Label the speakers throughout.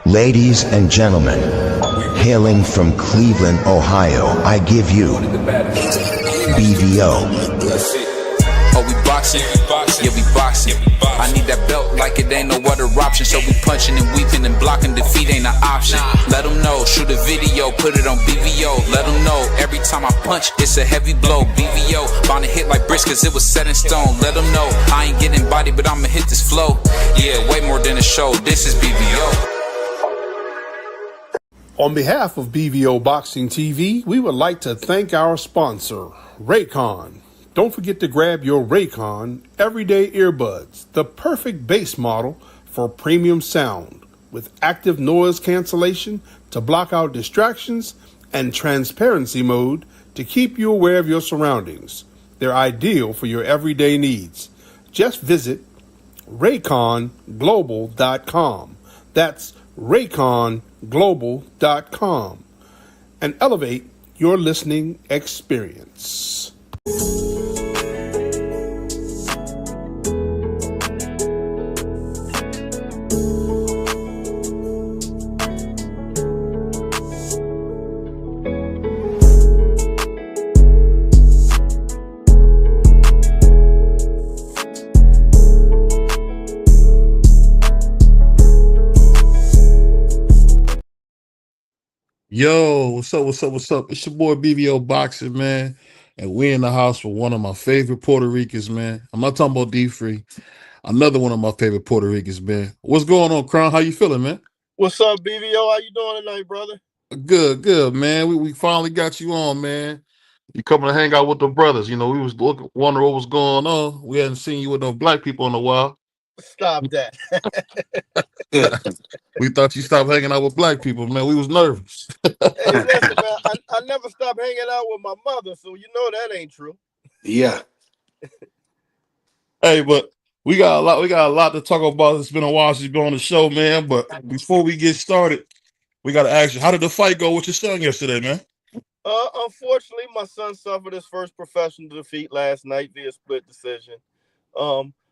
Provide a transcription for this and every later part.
Speaker 1: Ladies and gentlemen, hailing from Cleveland, Ohio, I give you BVO.
Speaker 2: Oh, we boxing? Yeah, we boxing. I need that belt like it ain't no other option. So we punching and weaving and blocking. Defeat ain't an option. Let them know. Shoot a video, put it on BVO. Let them know. Every time I punch, it's a heavy blow. BVO, bound to hit like bricks cause it was set in stone. Let them know. I ain't getting body, but I'ma hit this flow. Yeah, way more than a show. This is BVO.
Speaker 3: On behalf of BVO Boxing TV, we would like to thank our sponsor, Raycon. Don't forget to grab your Raycon Everyday Earbuds, the perfect bass model for premium sound, with active noise cancellation to block out distractions and transparency mode to keep you aware of your surroundings. They're ideal for your everyday needs. Just visit rayconglobal.com. That's rayconglobal.com and elevate your listening experience.
Speaker 4: Yo, what's up? It's your boy BVO Boxing, man. And we in the house with one of my favorite Puerto Ricans, man. I'm not talking about D-Free. Another one of my favorite Puerto Ricans, man. What's going on, Crown? How you feeling, man?
Speaker 5: What's up, BVO? How you doing tonight, brother?
Speaker 4: Good, man. We finally got you on, man. You coming to hang out with the brothers. You know, we was wondering what was going on. We hadn't seen you with no black people in a while.
Speaker 5: Stop that.
Speaker 4: We thought you stopped hanging out with black people, man. We was nervous.
Speaker 5: Hey, listen, man, I never stopped hanging out with my mother, so you know that ain't true.
Speaker 6: Yeah.
Speaker 4: Hey, but we got a lot to talk about. It's been a while since you've been on the show, man. But before we get started, we got to ask you, how did the fight go with your son yesterday, man?
Speaker 5: Unfortunately, my son suffered his first professional defeat last night via split decision.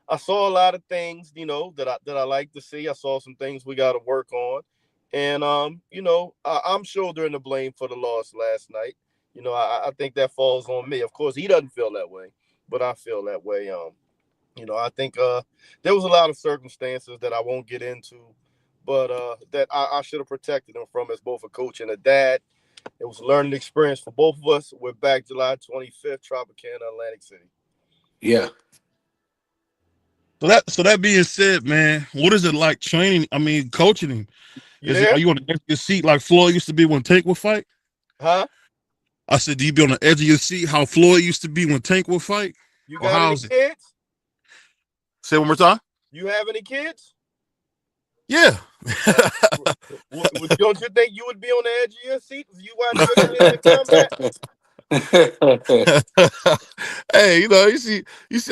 Speaker 5: I saw a lot of things, you know, that I like to see. I saw some things we got to work on. And, you know, I'm shouldering the blame for the loss last night. You know, I think that falls on me. Of course, he doesn't feel that way, but I feel that way. You know, I think there was a lot of circumstances that I won't get into, but that I should have protected him from as both a coach and a dad. It was a learning experience for both of us. We're back July 25th, Tropicana, Atlantic City.
Speaker 6: Yeah.
Speaker 4: So that being said, man, what is it like coaching him? Are you on the edge of your seat like Floyd used to be when Tank would fight?
Speaker 5: Huh?
Speaker 4: I said, do you be on the edge of your seat how Floyd used to be when Tank would fight?
Speaker 5: You got any kids?
Speaker 4: Say it one more time.
Speaker 5: You have any kids?
Speaker 4: Yeah.
Speaker 5: Don't you think you would be on the edge of your seat if you watch your
Speaker 4: Hey, you know, you see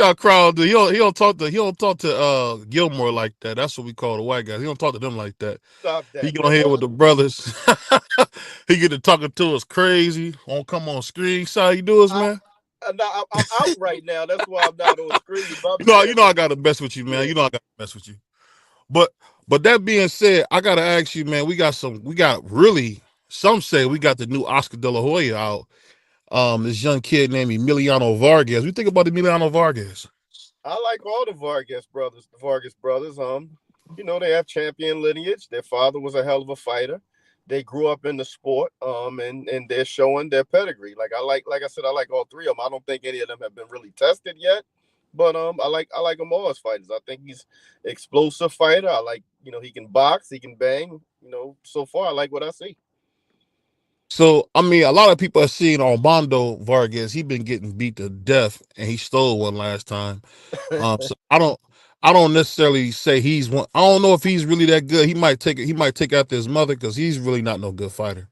Speaker 4: how crowd do. He don't talk to Gilmore like that. That's what we call the white guys. He don't talk to them like that.
Speaker 5: Stop that.
Speaker 4: He get on here with the brothers. He get to talking to us crazy. Won't come on screen. So how you do us, man?
Speaker 5: I'm out right now. That's why I'm not on screen.
Speaker 4: You know I gotta mess with you, man. You know I gotta mess with you. But that being said, I gotta ask you, man. Some say we got the new Oscar De La Hoya out. This young kid named Emiliano Vargas. We think about Emiliano Vargas.
Speaker 5: I like all the Vargas brothers. You know, they have champion lineage. Their father was a hell of a fighter. They grew up in the sport, and they're showing their pedigree. Like I like all three of them. I don't think any of them have been really tested yet, but I like them all as fighters. I think he's an explosive fighter. I like, you know, he can box, he can bang. You know, so far I like what I see.
Speaker 4: So, I mean, a lot of people have seen Armando Vargas. He's been getting beat to death, and he stole one last time. So I don't necessarily say he's one. I don't know if he's really that good. He might take after his mother because he's really not no good fighter.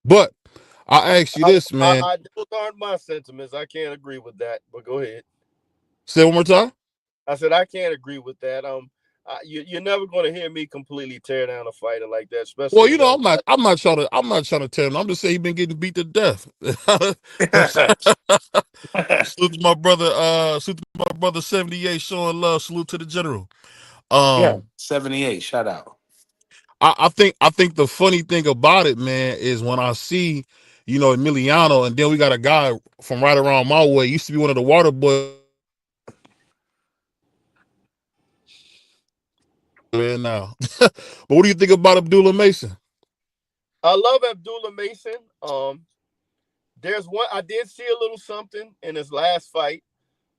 Speaker 4: But I ask you this, man.
Speaker 5: Those aren't my sentiments. I can't agree with that. But go ahead.
Speaker 4: Say it one more time.
Speaker 5: I said I can't agree with that. You're never going to hear me completely tear down a fighter like that. Especially,
Speaker 4: well, you know, I'm not trying to tell him. I'm just saying he's been getting beat to death. Salute to my brother 78 showing love. Salute to the general.
Speaker 6: Yeah, 78. Shout out.
Speaker 4: I think the funny thing about it, man, is when I see, Emiliano, and then we got a guy from right around my way, used to be one of the water boys now. But what do you think about Abdullah Mason?
Speaker 5: I love Abdullah Mason. There's one I did see a little something in his last fight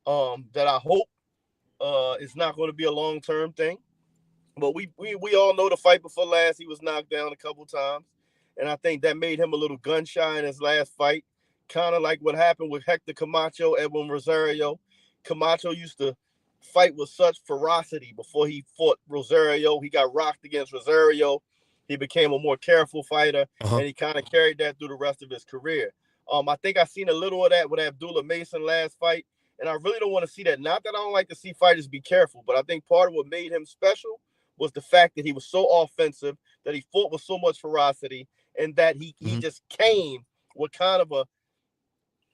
Speaker 5: that I hope is not going to be a long-term thing. But we all know the fight before last, he was knocked down a couple times. And I think that made him a little gun shy in his last fight. Kind of like what happened with Hector Camacho, Edwin Rosario. Camacho used to fight with such ferocity before he fought Rosario. He got rocked against Rosario. He became a more careful fighter, and he kind of carried that through the rest of his career. I think I seen a little of that with Abdullah Mason last fight, and I really don't want to see that. Not that I don't like to see fighters be careful, but I think part of what made him special was the fact that he was so offensive, that he fought with so much ferocity, and that he just came with kind of a,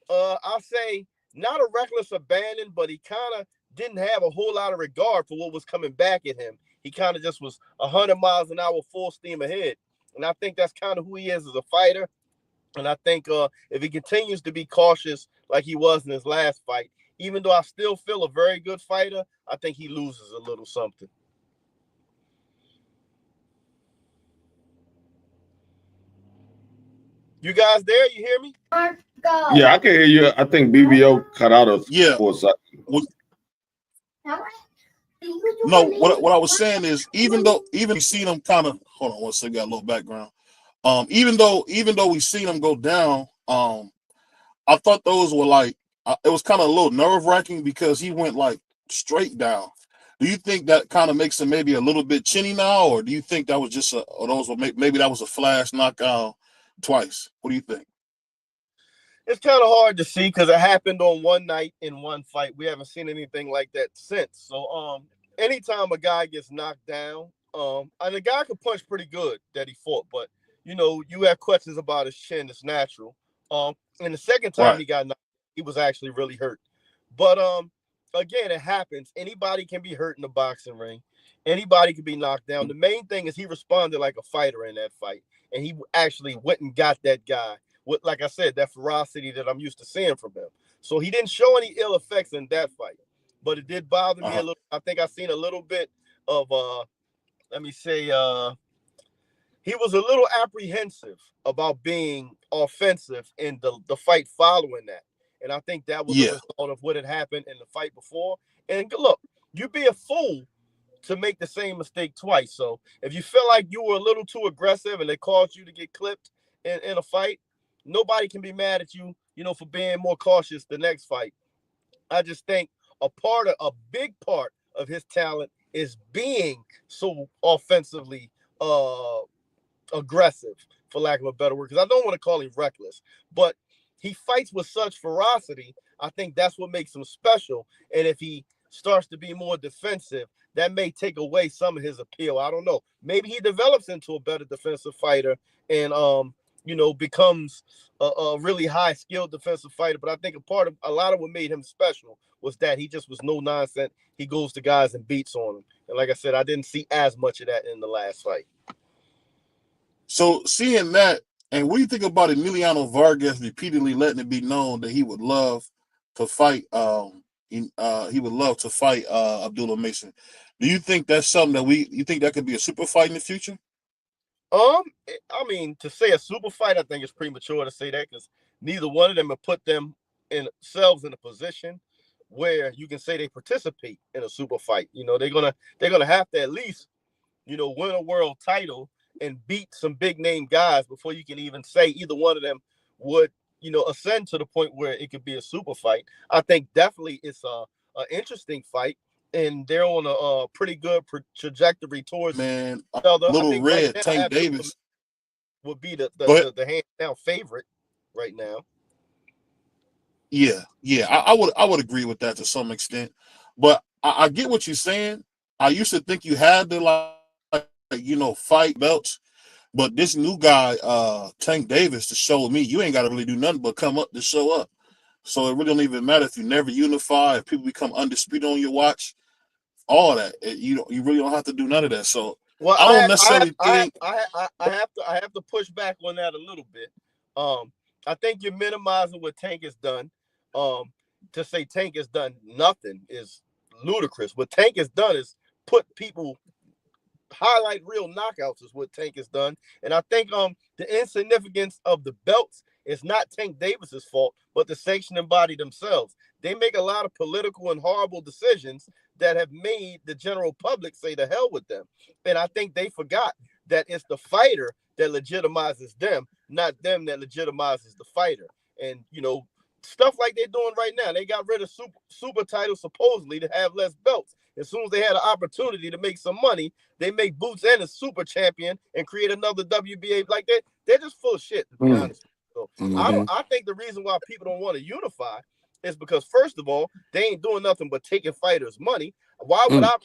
Speaker 5: I'll say, not a reckless abandon, but he kind of didn't have a whole lot of regard for what was coming back at him. He kind of just was 100 miles an hour, full steam ahead. And I think that's kind of who he is as a fighter. And I think if he continues to be cautious like he was in his last fight, even though I still feel a very good fighter, I think he loses a little something. You guys there? You hear me?
Speaker 6: Yeah, I can hear you. I think BVO cut out of for a second.
Speaker 4: No, what I was saying is, even we seen him kind of, hold on one second, got a little background. Even though we seen him go down, I thought those were like, it was kind of a little nerve wracking because he went like straight down. Do you think that kind of makes him maybe a little bit chinny now, or do you think that was just maybe that was a flash knockout twice? What do you think?
Speaker 5: It's kind of hard to see because it happened on one night in one fight. We haven't seen anything like that since. So anytime a guy gets knocked down, and the guy could punch pretty good that he fought, but you have questions about his chin. It's natural. And the second time he got knocked, he was actually really hurt. But again, it happens. Anybody can be hurt in the boxing ring. Anybody can be knocked down. The main thing is he responded like a fighter in that fight, and he actually went and got that guy with, like I said, that ferocity that I'm used to seeing from him. So he didn't show any ill effects in that fight, but it did bother me a little. I think I seen a little bit of let me say he was a little apprehensive about being offensive in the fight following that. And I think that was a result of what had happened in the fight before. And look, you'd be a fool to make the same mistake twice. So if you feel like you were a little too aggressive and it caused you to get clipped in a fight, nobody can be mad at you, for being more cautious the next fight. I just think a big part of his talent is being so offensively aggressive, for lack of a better word, because I don't want to call him reckless, but he fights with such ferocity. I think that's what makes him special. And if he starts to be more defensive, that may take away some of his appeal. I don't know. Maybe he develops into a better defensive fighter and becomes a really high skilled defensive fighter. But I think a lot of what made him special was that he just was no nonsense. He goes to guys and beats on them. And like I said, I didn't see as much of that in the last fight.
Speaker 4: So seeing that, and what do you think about Emiliano Vargas repeatedly letting it be known that he would love to fight? He would love to fight Abdullah Mason. Do you think that's something that you think that could be a super fight in the future?
Speaker 5: I mean, to say a super fight, I think it's premature to say that because neither one of them have put themselves in a position where you can say they participate in a super fight. They're gonna have to at least, win a world title and beat some big name guys before you can even say either one of them would, ascend to the point where it could be a super fight. I think definitely it's an interesting fight, and they're on a pretty good trajectory towards each other.
Speaker 4: Little red
Speaker 5: right
Speaker 4: Tank Davis
Speaker 5: would be the hands down favorite right now.
Speaker 4: Yeah, I would agree with that to some extent, but I get what you're saying. I used to think you had to fight belts, but this new guy, Tank Davis, to show me you ain't got to really do nothing but come up to show up. So it really don't even matter if you never unify, if people become undisputed on your watch, all that. You really don't have to do none of that. So
Speaker 5: Well,
Speaker 4: I don't necessarily think
Speaker 5: I have to push back on that a little bit. I think you're minimizing what Tank has done. To say Tank has done nothing is ludicrous. What Tank has done is highlight real knockouts is what Tank has done. And I think the insignificance of the belts is not Tank Davis's fault, but the sanctioning body themselves. They make a lot of political and horrible decisions that have made the general public say the hell with them. And I think they forgot that it's the fighter that legitimizes them, not them that legitimizes the fighter. And, stuff like they're doing right now. They got rid of super titles supposedly to have less belts. As soon as they had an opportunity to make some money, they make Boots and a super champion and create another WBA like that. They're just full of shit, to be honest. So I think the reason why people don't want to unify is because, first of all, they ain't doing nothing but taking fighters' money. Why would I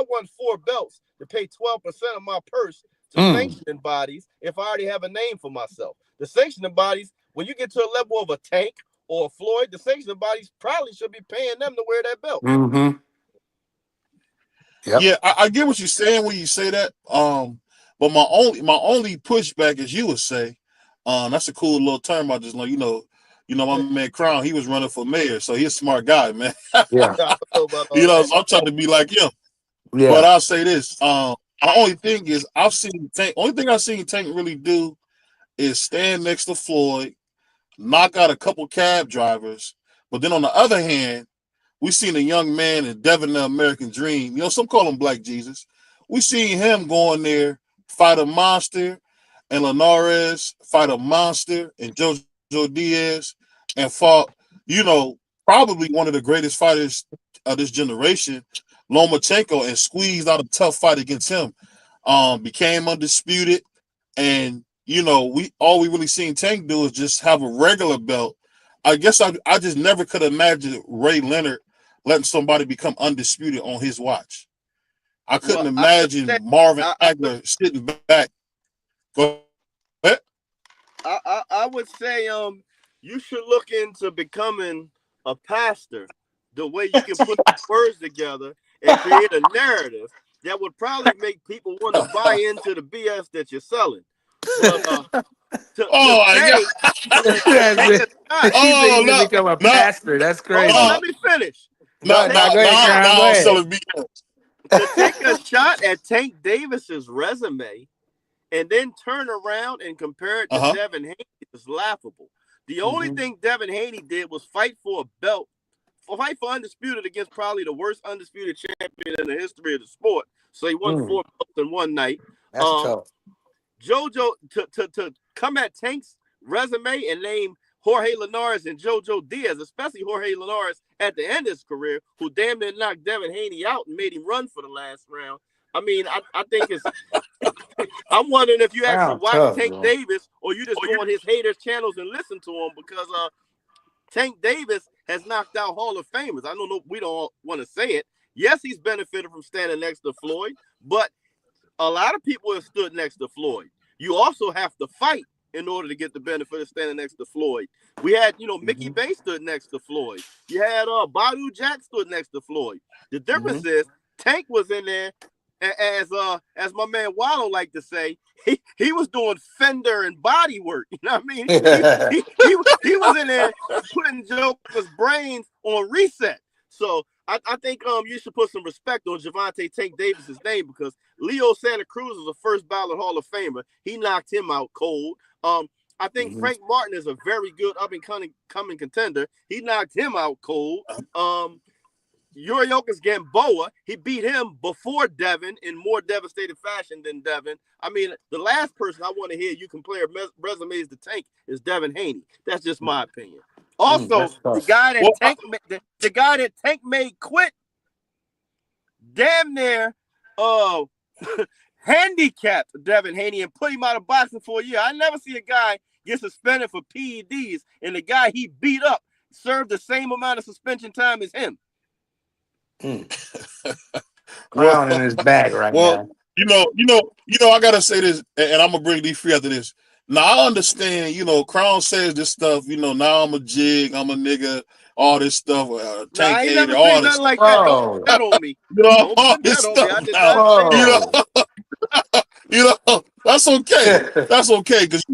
Speaker 5: want 4 belts to pay 12% of my purse to sanctioning bodies if I already have a name for myself? The sanctioning bodies, when you get to a level of a Tank or a Floyd, the sanctioning bodies probably should be paying them to wear that belt.
Speaker 6: Yep.
Speaker 4: Yeah, I get what you're saying when you say that. But my only pushback, as you would say, that's a cool little term I just learned. My man Crown, he was running for mayor, so he's a smart guy, man.
Speaker 6: Yeah.
Speaker 4: So I'm trying to be like him.
Speaker 6: Yeah.
Speaker 4: But I'll say this. My only thing is only thing I've seen Tank really do is stand next to Floyd, knock out a couple cab drivers. But then on the other hand, we seen a young man in Devin, the American Dream. Some call him Black Jesus. We seen him go in there, fight a monster, and Linares fight a monster, and Jojo Diaz, and fought, probably one of the greatest fighters of this generation, Lomachenko, and squeezed out a tough fight against him. Became undisputed, and we really seen Tank do is just have a regular belt. I guess I just never could imagine Ray Leonard letting somebody become undisputed on his watch. I couldn't imagine Marvin Hagler sitting back. Go ahead.
Speaker 5: I would say you should look into becoming a pastor, the way you can put the words together and create a narrative that would probably make people want to buy into the BS that you're selling. But,
Speaker 6: become a pastor. That's crazy.
Speaker 5: Let me finish.
Speaker 6: Go ahead.
Speaker 5: To take a shot at Tank Davis's resume and then turn around and compare it to Devin Haney is laughable. The only thing Devin Haney did was fight for a belt, fight for undisputed against probably the worst undisputed champion in the history of the sport. So he won 4 belts in one night.
Speaker 6: That's tough.
Speaker 5: JoJo, to come at Tank's resume and name Jorge Linares and Jojo Diaz, especially Jorge Linares at the end of his career, who damn near knocked Devin Haney out and made him run for the last round. I mean, I think it's. I'm wondering if you actually watch Tank Davis or you just go on his haters' channels and listen to him, because Tank Davis has knocked out Hall of Famers. I don't know. We don't want to say it. Yes, he's benefited from standing next to Floyd, but a lot of people have stood next to Floyd. You also have to fight in order to get the benefit of standing next to Floyd. We had, Mickey Bay stood next to Floyd. You had Badu Jack stood next to Floyd. The difference is Tank was in there, as my man Wallow like to say, he was doing fender and body work. You know what I mean? He was in there putting Joker's brains on reset. So I think you should put some respect on Gervonta Tank Davis's name, because Leo Santa Cruz is a first ballot Hall of Famer. He knocked him out cold. I think Frank Martin is a very good up-and-coming contender. He knocked him out cold. Yuriorkis Gamboa, he beat him before Devin in more devastating fashion than Devin. I mean, the last person I want to hear you compare resumes to Tank is Devin Haney. That's just my opinion. Also, the guy that Tank made quit damn near handicapped Devin Haney and put him out of boxing for a year. I never see a guy get suspended for PEDs and the guy he beat up served the same amount of suspension time as him.
Speaker 6: Crown in his bag right now.
Speaker 4: I gotta say this, and I'm gonna bring D free after this. Now I understand, Crown says this stuff, now I'm a jig, I'm a nigga, all this stuff, Tank
Speaker 5: I ain't
Speaker 4: hater,
Speaker 5: never
Speaker 4: all
Speaker 5: seen
Speaker 4: this
Speaker 5: nothing
Speaker 4: stuff.
Speaker 5: like that. Don't put that on me.
Speaker 4: All this stuff. You know, that's okay. That's okay. Because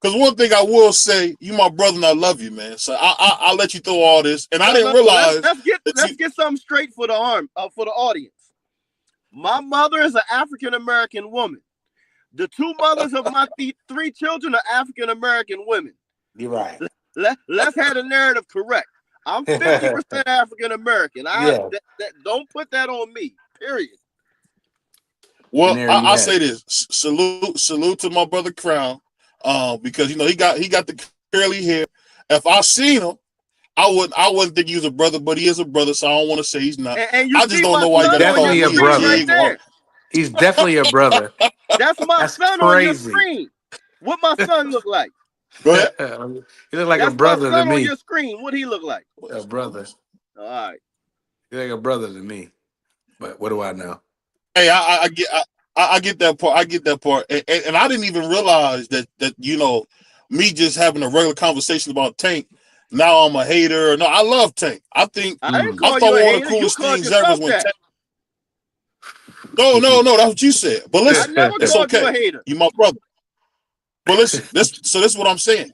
Speaker 4: one thing I will say, you my brother and I love you, man. So I'll let you throw all this. And I didn't realize.
Speaker 5: Let's get something straight for the audience. My mother is an African American woman. The two mothers of my three children are African American women.
Speaker 7: You're right.
Speaker 5: Let's have the narrative correct. I'm 50% African American. Don't put that on me. Period.
Speaker 4: Well, I'll say this: salute to my brother Crown, because he got the curly hair. If I seen him, I wouldn't think he was a brother, but he is a brother, so I don't want to say he's not.
Speaker 5: And
Speaker 4: I just don't know why he got
Speaker 7: definitely a brother.
Speaker 5: Right,
Speaker 7: he's definitely a brother.
Speaker 5: That's my son
Speaker 7: crazy.
Speaker 5: On your screen. What my son look like?
Speaker 7: Go ahead. He look like a brother to me.
Speaker 5: On your screen, what he look like?
Speaker 7: A brother.
Speaker 5: All right.
Speaker 7: He like a brother to me. But what do I know?
Speaker 4: Hey, I get that part. I get that part, and I didn't even realize that me just having a regular conversation about Tank. Now I'm a hater. No, I love Tank. I think I thought one of the coolest things ever was when Tank. No, that's what you said. But listen, it's okay. You a hater. You my brother. But listen, this is what I'm saying.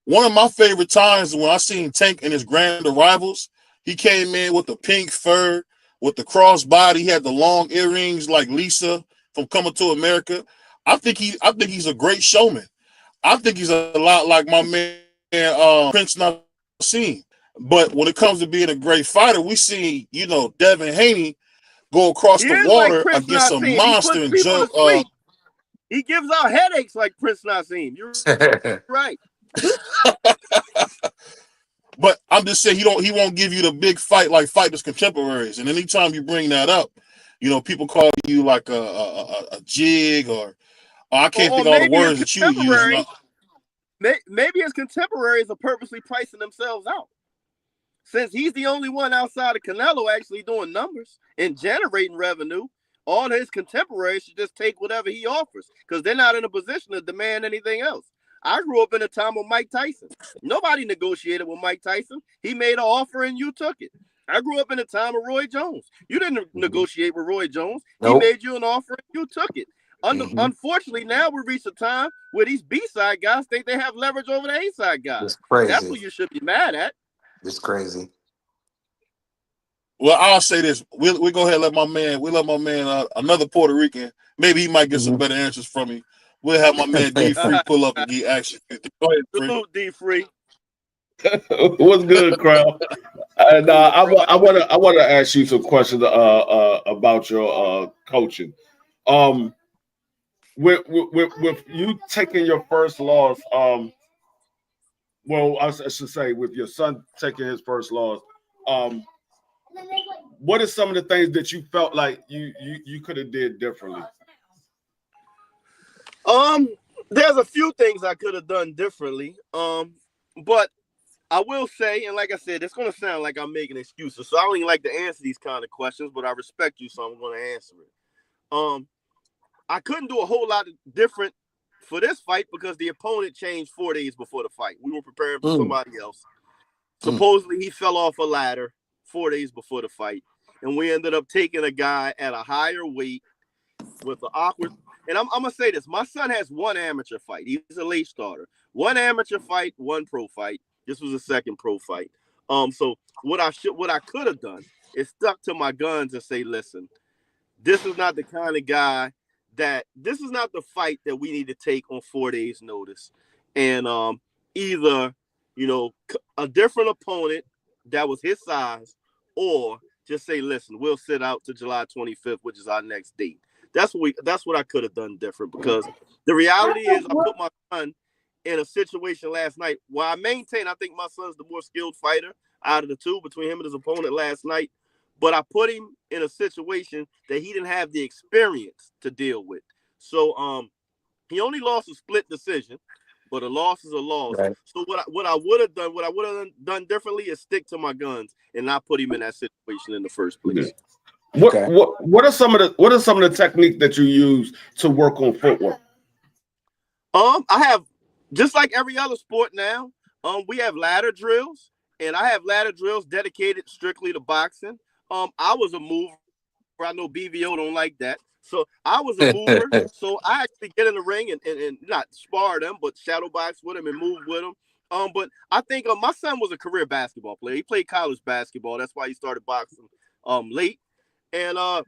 Speaker 4: One of my favorite times when I seen Tank in his grand arrivals, he came in with the pink fur, with the crossbody. He had the long earrings like Lisa from Coming to America. I think he's a great showman. I think he's a lot like my man Prince Nassim. But when it comes to being a great fighter, we see Devin Haney go across the water
Speaker 5: like
Speaker 4: against some monster and jump.
Speaker 5: He gives out headaches like Prince Nassim. You're right.
Speaker 4: But I'm just saying he won't give you the big fight like fighters contemporaries. And anytime you bring that up, people call you like a jig or I can't think of all the words that you use.
Speaker 5: Maybe his contemporaries are purposely pricing themselves out. Since he's the only one outside of Canelo actually doing numbers and generating revenue, all his contemporaries should just take whatever he offers because they're not in a position to demand anything else. I grew up in a time of Mike Tyson. Nobody negotiated with Mike Tyson. He made an offer and you took it. I grew up in a time of Roy Jones. You didn't negotiate with Roy Jones. Nope. He made you an offer and you took it. Unfortunately, now we reach a time where these B-side guys think they have leverage over the A-side guys.
Speaker 7: It's crazy.
Speaker 5: That's what you should be mad at.
Speaker 7: It's crazy.
Speaker 4: Well, I'll say this: we go ahead and let my man, another Puerto Rican. Maybe he might get some better answers from me. We'll have my man D Free pull up and get action. Go ahead,
Speaker 5: Free. D Free.
Speaker 6: What's good, crowd? And I want to ask you some questions about your coaching. With you taking your first loss, well, I should say with your son taking his first loss, what are some of the things that you felt like you could have did differently?
Speaker 5: There's a few things I could have done differently. But I will say, and like I said, it's going to sound like I'm making excuses. So I don't even like to answer these kind of questions, but I respect you, so I'm going to answer it. I couldn't do a whole lot of different for this fight because the opponent changed 4 days before the fight. We were preparing for somebody else. Supposedly he fell off a ladder 4 days before the fight, and we ended up taking a guy at a higher weight with an awkward. And I'm gonna say this: my son has one amateur fight. He's a late starter. One amateur fight, one pro fight. This was a second pro fight. So what I could have done is stuck to my guns and say, listen, this is not the kind of guy this is not the fight that we need to take on 4 days' notice. And either, a different opponent that was his size, or just say, listen, we'll sit out to July 25th, which is our next date. That's what I could have done different, because the reality is I put my son in a situation last night where I think my son's the more skilled fighter out of the two between him and his opponent last night. But I put him in a situation that he didn't have the experience to deal with. So he only lost a split decision, but a loss is a loss. Right. So what I would have done differently is stick to my guns and not put him in that situation in the first place.
Speaker 6: What are some of the techniques that you use to work on footwork?
Speaker 5: I have, just like every other sport now, we have ladder drills, and I have ladder drills dedicated strictly to boxing. I was a mover. I know BVO don't like that, So I was a mover. So I actually get in the ring and not spar them, but shadow box with him and move with him. But I think my son was a career basketball player. He played college basketball. That's why he started boxing late. And I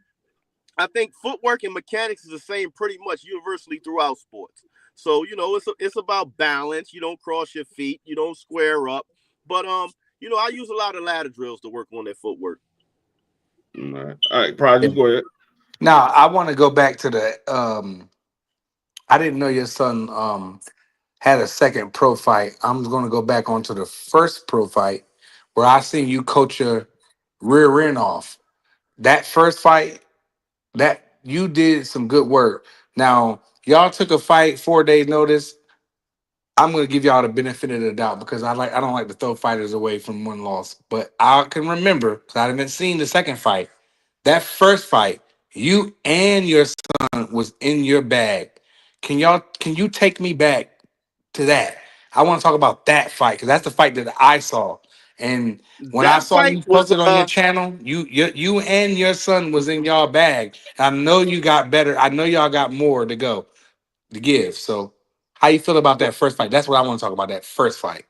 Speaker 5: think footwork and mechanics is the same pretty much universally throughout sports. So, it's about balance. You don't cross your feet. You don't square up. But, I use a lot of ladder drills to work on that footwork.
Speaker 6: All right, Prodigy, go ahead.
Speaker 7: Now, I want to go back to the I didn't know your son had a second pro fight. I'm going to go back onto the first pro fight where I seen you coach your rear end off. That first fight, that you did some good work. Now, y'all took a fight 4 days notice. I'm going to give y'all the benefit of the doubt because I don't like to throw fighters away from one loss. But I can remember because I haven't seen the second fight. That first fight, you and your son was in your bag. Can you take me back to that? I want to talk about that fight because that's the fight that I saw. And when I
Speaker 5: That
Speaker 7: saw you
Speaker 5: fight was
Speaker 7: posted on your channel, you and your son was in y'all bag. I know you got better. I know y'all got more to give. So how you feel about that first fight? That's what I want to talk about. That first fight.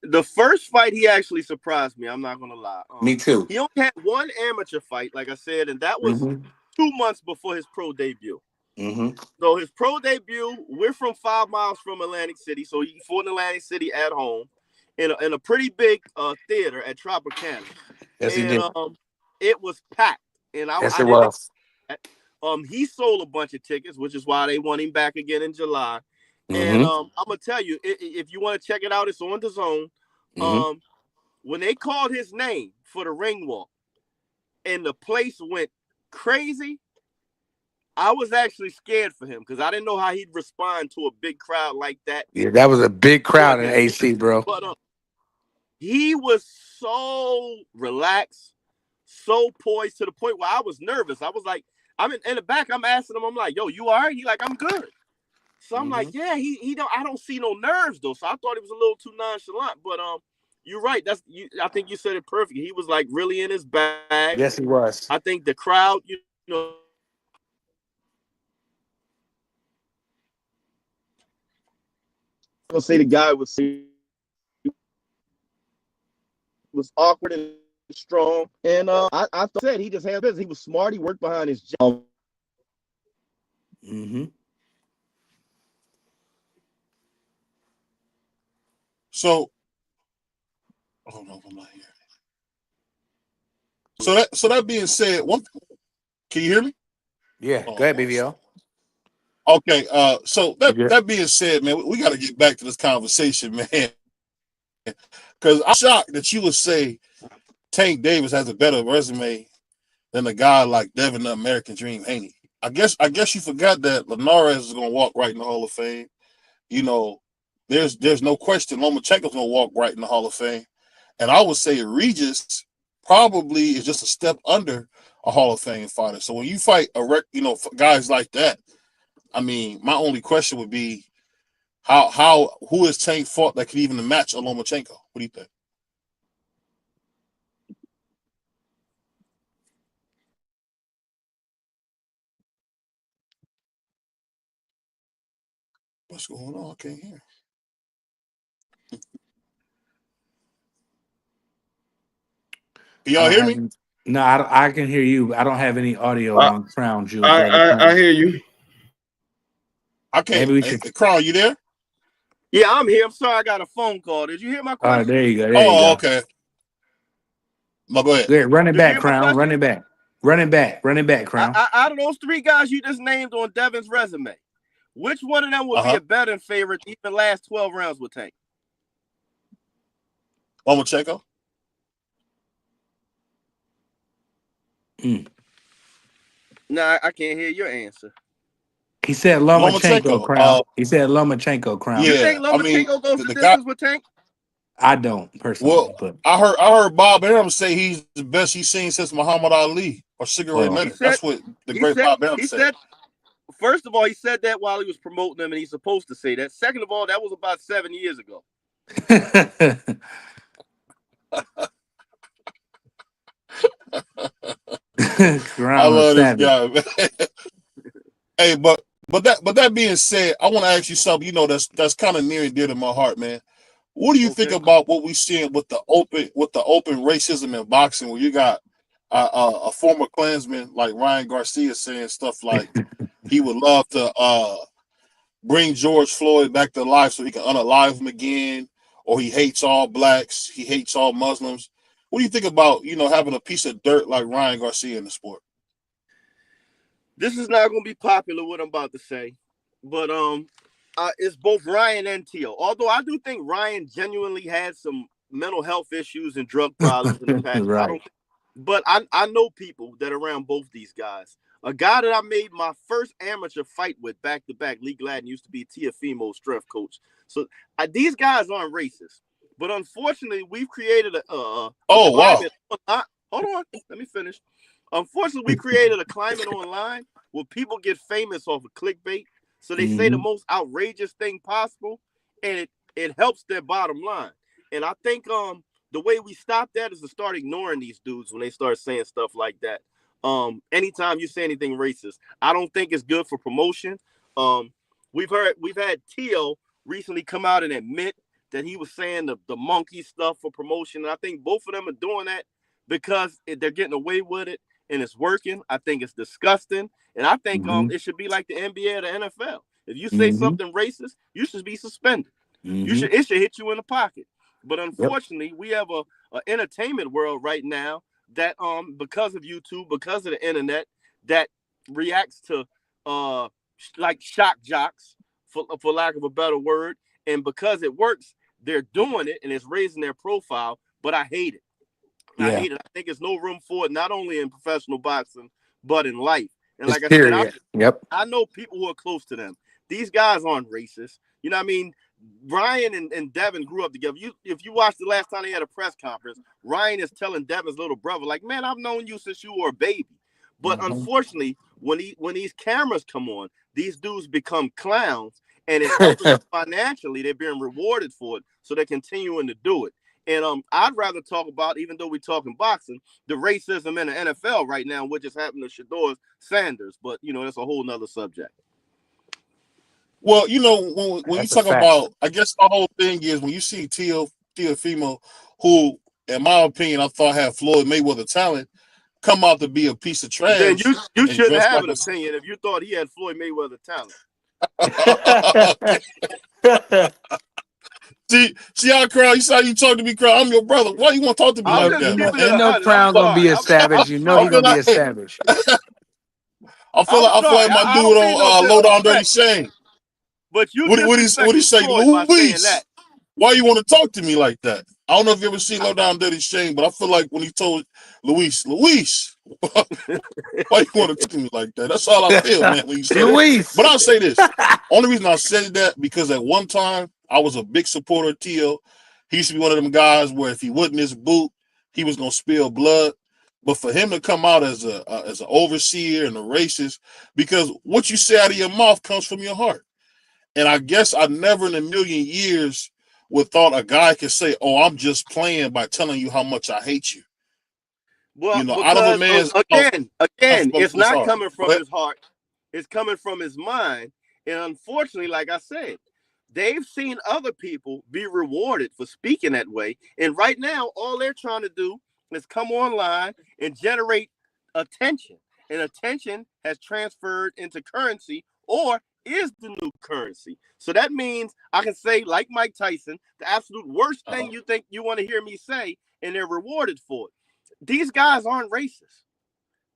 Speaker 5: the first fight. He actually surprised me. I'm not gonna lie.
Speaker 7: Me too.
Speaker 5: He only had one amateur fight, like I said, and that was
Speaker 7: Mm-hmm.
Speaker 5: 2 months before his pro debut.
Speaker 7: Mm-hmm.
Speaker 5: So his pro debut, we're from 5 miles from Atlantic City, so he fought in Atlantic City at home in a pretty big theater at Tropicana.
Speaker 7: Yes, he
Speaker 5: And
Speaker 7: did.
Speaker 5: it was packed. And I
Speaker 7: Yes, it
Speaker 5: didn't
Speaker 7: was.
Speaker 5: he sold a bunch of tickets, which is why they want him back again in July. And
Speaker 7: Mm-hmm.
Speaker 5: I'm gonna tell you, if you want to check it out, it's on the zone.
Speaker 7: Mm-hmm.
Speaker 5: When they called his name for the ring walk and the place went crazy, I was actually scared for him because I didn't know how he'd respond to a big crowd like that.
Speaker 7: Yeah, that was a big
Speaker 5: For
Speaker 7: crowd in
Speaker 5: him.
Speaker 7: AC, bro.
Speaker 5: But he was so relaxed, so poised to the point where I was nervous. I was like, I'm in the back. I'm asking him. I'm like, "Yo, you all right?" He like, "I'm good." So I'm like, "Yeah, he don't. I don't see no nerves though." So I thought he was a little too nonchalant. But you're right. I think you said it perfect. He was like really in his bag.
Speaker 7: Yes, he was.
Speaker 5: I think the crowd, you know. I'm gonna say the guy was awkward and strong, and I said he just had business. He was smart. He worked behind his job.
Speaker 7: Mm-hmm.
Speaker 4: So, hold on, I'm not here. So that being said, can you hear me?
Speaker 7: Yeah, go ahead, BVO.
Speaker 4: Okay, so that being said, man, we got to get back to this conversation, man, because I'm shocked that you would say Tank Davis has a better resume than a guy like Devin, the American Dream Haney. I guess you forgot that Linares is going to walk right in the Hall of Fame. You know, there's no question Lomachenko's going to walk right in the Hall of Fame, and I would say Regis probably is just a step under a Hall of Fame fighter. So when you fight guys like that, I mean, my only question would be who has Tank fought that could even match a Lomachenko? What do you think? What's going on? I can't hear. Can y'all hear me?
Speaker 7: No, I can hear you. I don't have any audio on Crown Jewel.
Speaker 6: I hear you.
Speaker 4: I can't. Hey, Crown, you there?
Speaker 5: Yeah, I'm here. I'm sorry, I got a phone call. Did you hear my question?
Speaker 7: There you go.
Speaker 4: Okay. No, go ahead.
Speaker 7: Good. Run it back, Crown. Run it back. Run it back, Crown.
Speaker 5: Out of those 3 guys you just named on Devin's resume, which one of them would be a better favorite to even last 12 rounds with Tank?
Speaker 4: Lomachenko.
Speaker 5: Nah, I can't hear your answer.
Speaker 7: He said Lomachenko, Crown. He said Lomachenko, Crown.
Speaker 5: You think Lomachenko goes the distance with Tank?
Speaker 7: I don't personally.
Speaker 4: Well, I heard Bob Arum say he's the best he's seen since Muhammad Ali or Cigarette Leonard. That's what the great Bob Arum said.
Speaker 5: First of all, he said that while he was promoting him, and he's supposed to say that. Second of all, that was about 7 years ago.
Speaker 4: I love this guy, man. Hey, but that being said, I want to ask you something. You know, that's kind of near and dear to my heart, man. What do you think
Speaker 5: Okay.
Speaker 4: about what we seeing with the open racism in boxing, where you got a former Klansman like Ryan Garcia saying stuff like he would love to bring George Floyd back to life so he can unalive him again, or he hates all blacks, he hates all Muslims. What do you think about, having a piece of dirt like Ryan Garcia in the sport?
Speaker 5: This is not going to be popular, what I'm about to say, but it's both Ryan and Tio. Although I do think Ryan genuinely had some mental health issues and drug problems in the past.
Speaker 7: Right.
Speaker 5: But I know people that are around both these guys. A guy that I made my first amateur fight with back-to-back, Lee Gladden, used to be Tiafimo's strength coach. So these guys aren't racist. But unfortunately, we've created a climate. Wow. Hold on. Let me finish. Unfortunately, we created a climate online where people get famous off of clickbait. So they say the most outrageous thing possible, and it helps their bottom line. And I think the way we stop that is to start ignoring these dudes when they start saying stuff like that. Anytime you say anything racist, I don't think it's good for promotion. We've had Tio recently come out and admit that he was saying the monkey stuff for promotion. And I think both of them are doing that because they're getting away with it and it's working. I think it's disgusting. And I think it should be like the NBA or the NFL. If you say something racist, you should be suspended. It should hit you in the pocket. But unfortunately, we have a entertainment world right now that because of YouTube, because of the internet, that reacts to like shock jocks, for lack of a better word. And because it works, they're doing it and it's raising their profile. But I hate it. I hate it. I think there's no room for it, not only in professional boxing, but in life. And like I said, I know people who are close to them. These guys aren't racist. You know what I mean? Ryan and Devin grew up together. If you watched the last time they had a press conference, Ryan is telling Devin's little brother, like, man, I've known you since you were a baby. But unfortunately, when these cameras come on, these dudes become clowns, and it helps them financially. They're being rewarded for it, so they're continuing to do it. And I'd rather talk about, even though we're talking boxing, the racism in the NFL right now, which is happening to Shedeur Sanders. But, that's a whole nother subject.
Speaker 4: Well, when you talk about, I guess the whole thing is when you see Teofimo, who, in my opinion, I thought had Floyd Mayweather talent, come out to be a piece of trash.
Speaker 5: Then you shouldn't have an opinion if you thought he had Floyd Mayweather talent.
Speaker 4: See how Crown, you saw you talk to me, Crown. I'm your brother. Why you want to talk to me like that?
Speaker 7: Ain't no Crown gonna be a savage. You know he's gonna be a savage.
Speaker 4: I feel like my dude on Low Down Dirty Shame.
Speaker 5: But you
Speaker 4: what he say, Luis? Why you want to talk to me like that? I don't know if you ever seen Low Down Dirty Shame, but I feel like when he told Luis, why you want to talk to me like that? That's all I feel, man. When you say Luis. But I'll say this. Only reason I said that because at one time I was a big supporter of Tio. He used to be one of them guys where if he wouldn't his boot, he was gonna spill blood. But for him to come out as an overseer and a racist, because what you say out of your mouth comes from your heart. And I guess I never in a million years would thought a guy could say, "Oh, I'm just playing by telling you how much I hate you."
Speaker 5: Well,
Speaker 4: out of a man's
Speaker 5: again, it's not coming from his heart; it's coming from his mind. And unfortunately, like I said, they've seen other people be rewarded for speaking that way. And right now, all they're trying to do is come online and generate attention. And attention has transferred into currency, or is the new currency. So that means I can say, like Mike Tyson, the absolute worst thing you think you want to hear me say, and they're rewarded for it. These guys aren't racist.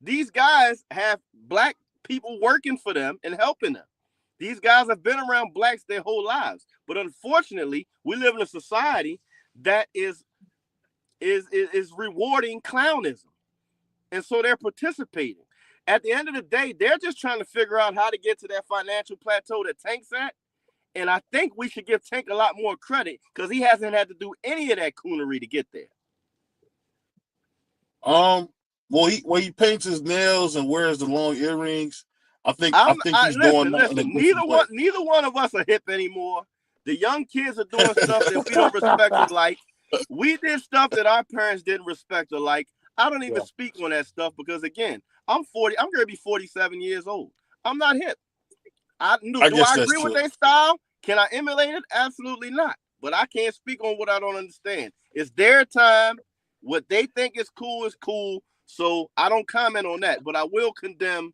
Speaker 5: These guys have black people working for them and helping them. These guys have been around blacks their whole lives. But unfortunately, we live in a society that is rewarding clownism. And so they're participating. At the end of the day, they're just trying to figure out how to get to that financial plateau that Tank's at. And I think we should give Tank a lot more credit because he hasn't had to do any of that coonery to get there.
Speaker 4: Well, he paints his nails and wears the long earrings. I think he's doing that.
Speaker 5: Neither one of us are hip anymore. The young kids are doing stuff that we don't respect or like. We did stuff that our parents didn't respect or like. I don't even speak on that stuff because, again, I'm 40. I'm going to be 47 years old. I'm not hip. Do I agree with their style? Can I emulate it? Absolutely not. But I can't speak on what I don't understand. It's their time. What they think is cool is cool. So I don't comment on that. But I will condemn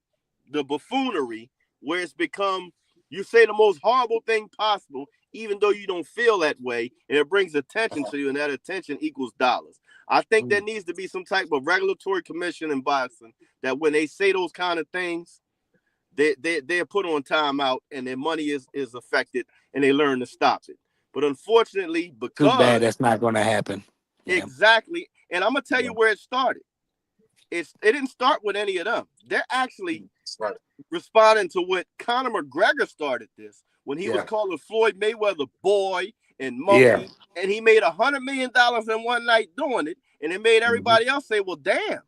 Speaker 5: the buffoonery where it's become, you say the most horrible thing possible, even though you don't feel that way, and it brings attention to you, and that attention equals dollars. I think there needs to be some type of regulatory commission in boxing that when they say those kind of things, they're put on timeout and their money is affected and they learn to stop it. But unfortunately, because
Speaker 7: too bad that's not going to happen.
Speaker 5: Exactly. And I'm gonna tell you where it started. It didn't start with any of them. They're actually responding to what Conor McGregor started this when he was calling Floyd Mayweather boy and monkey, and he made $100 million in one night doing it, and it made everybody else say, well, damn,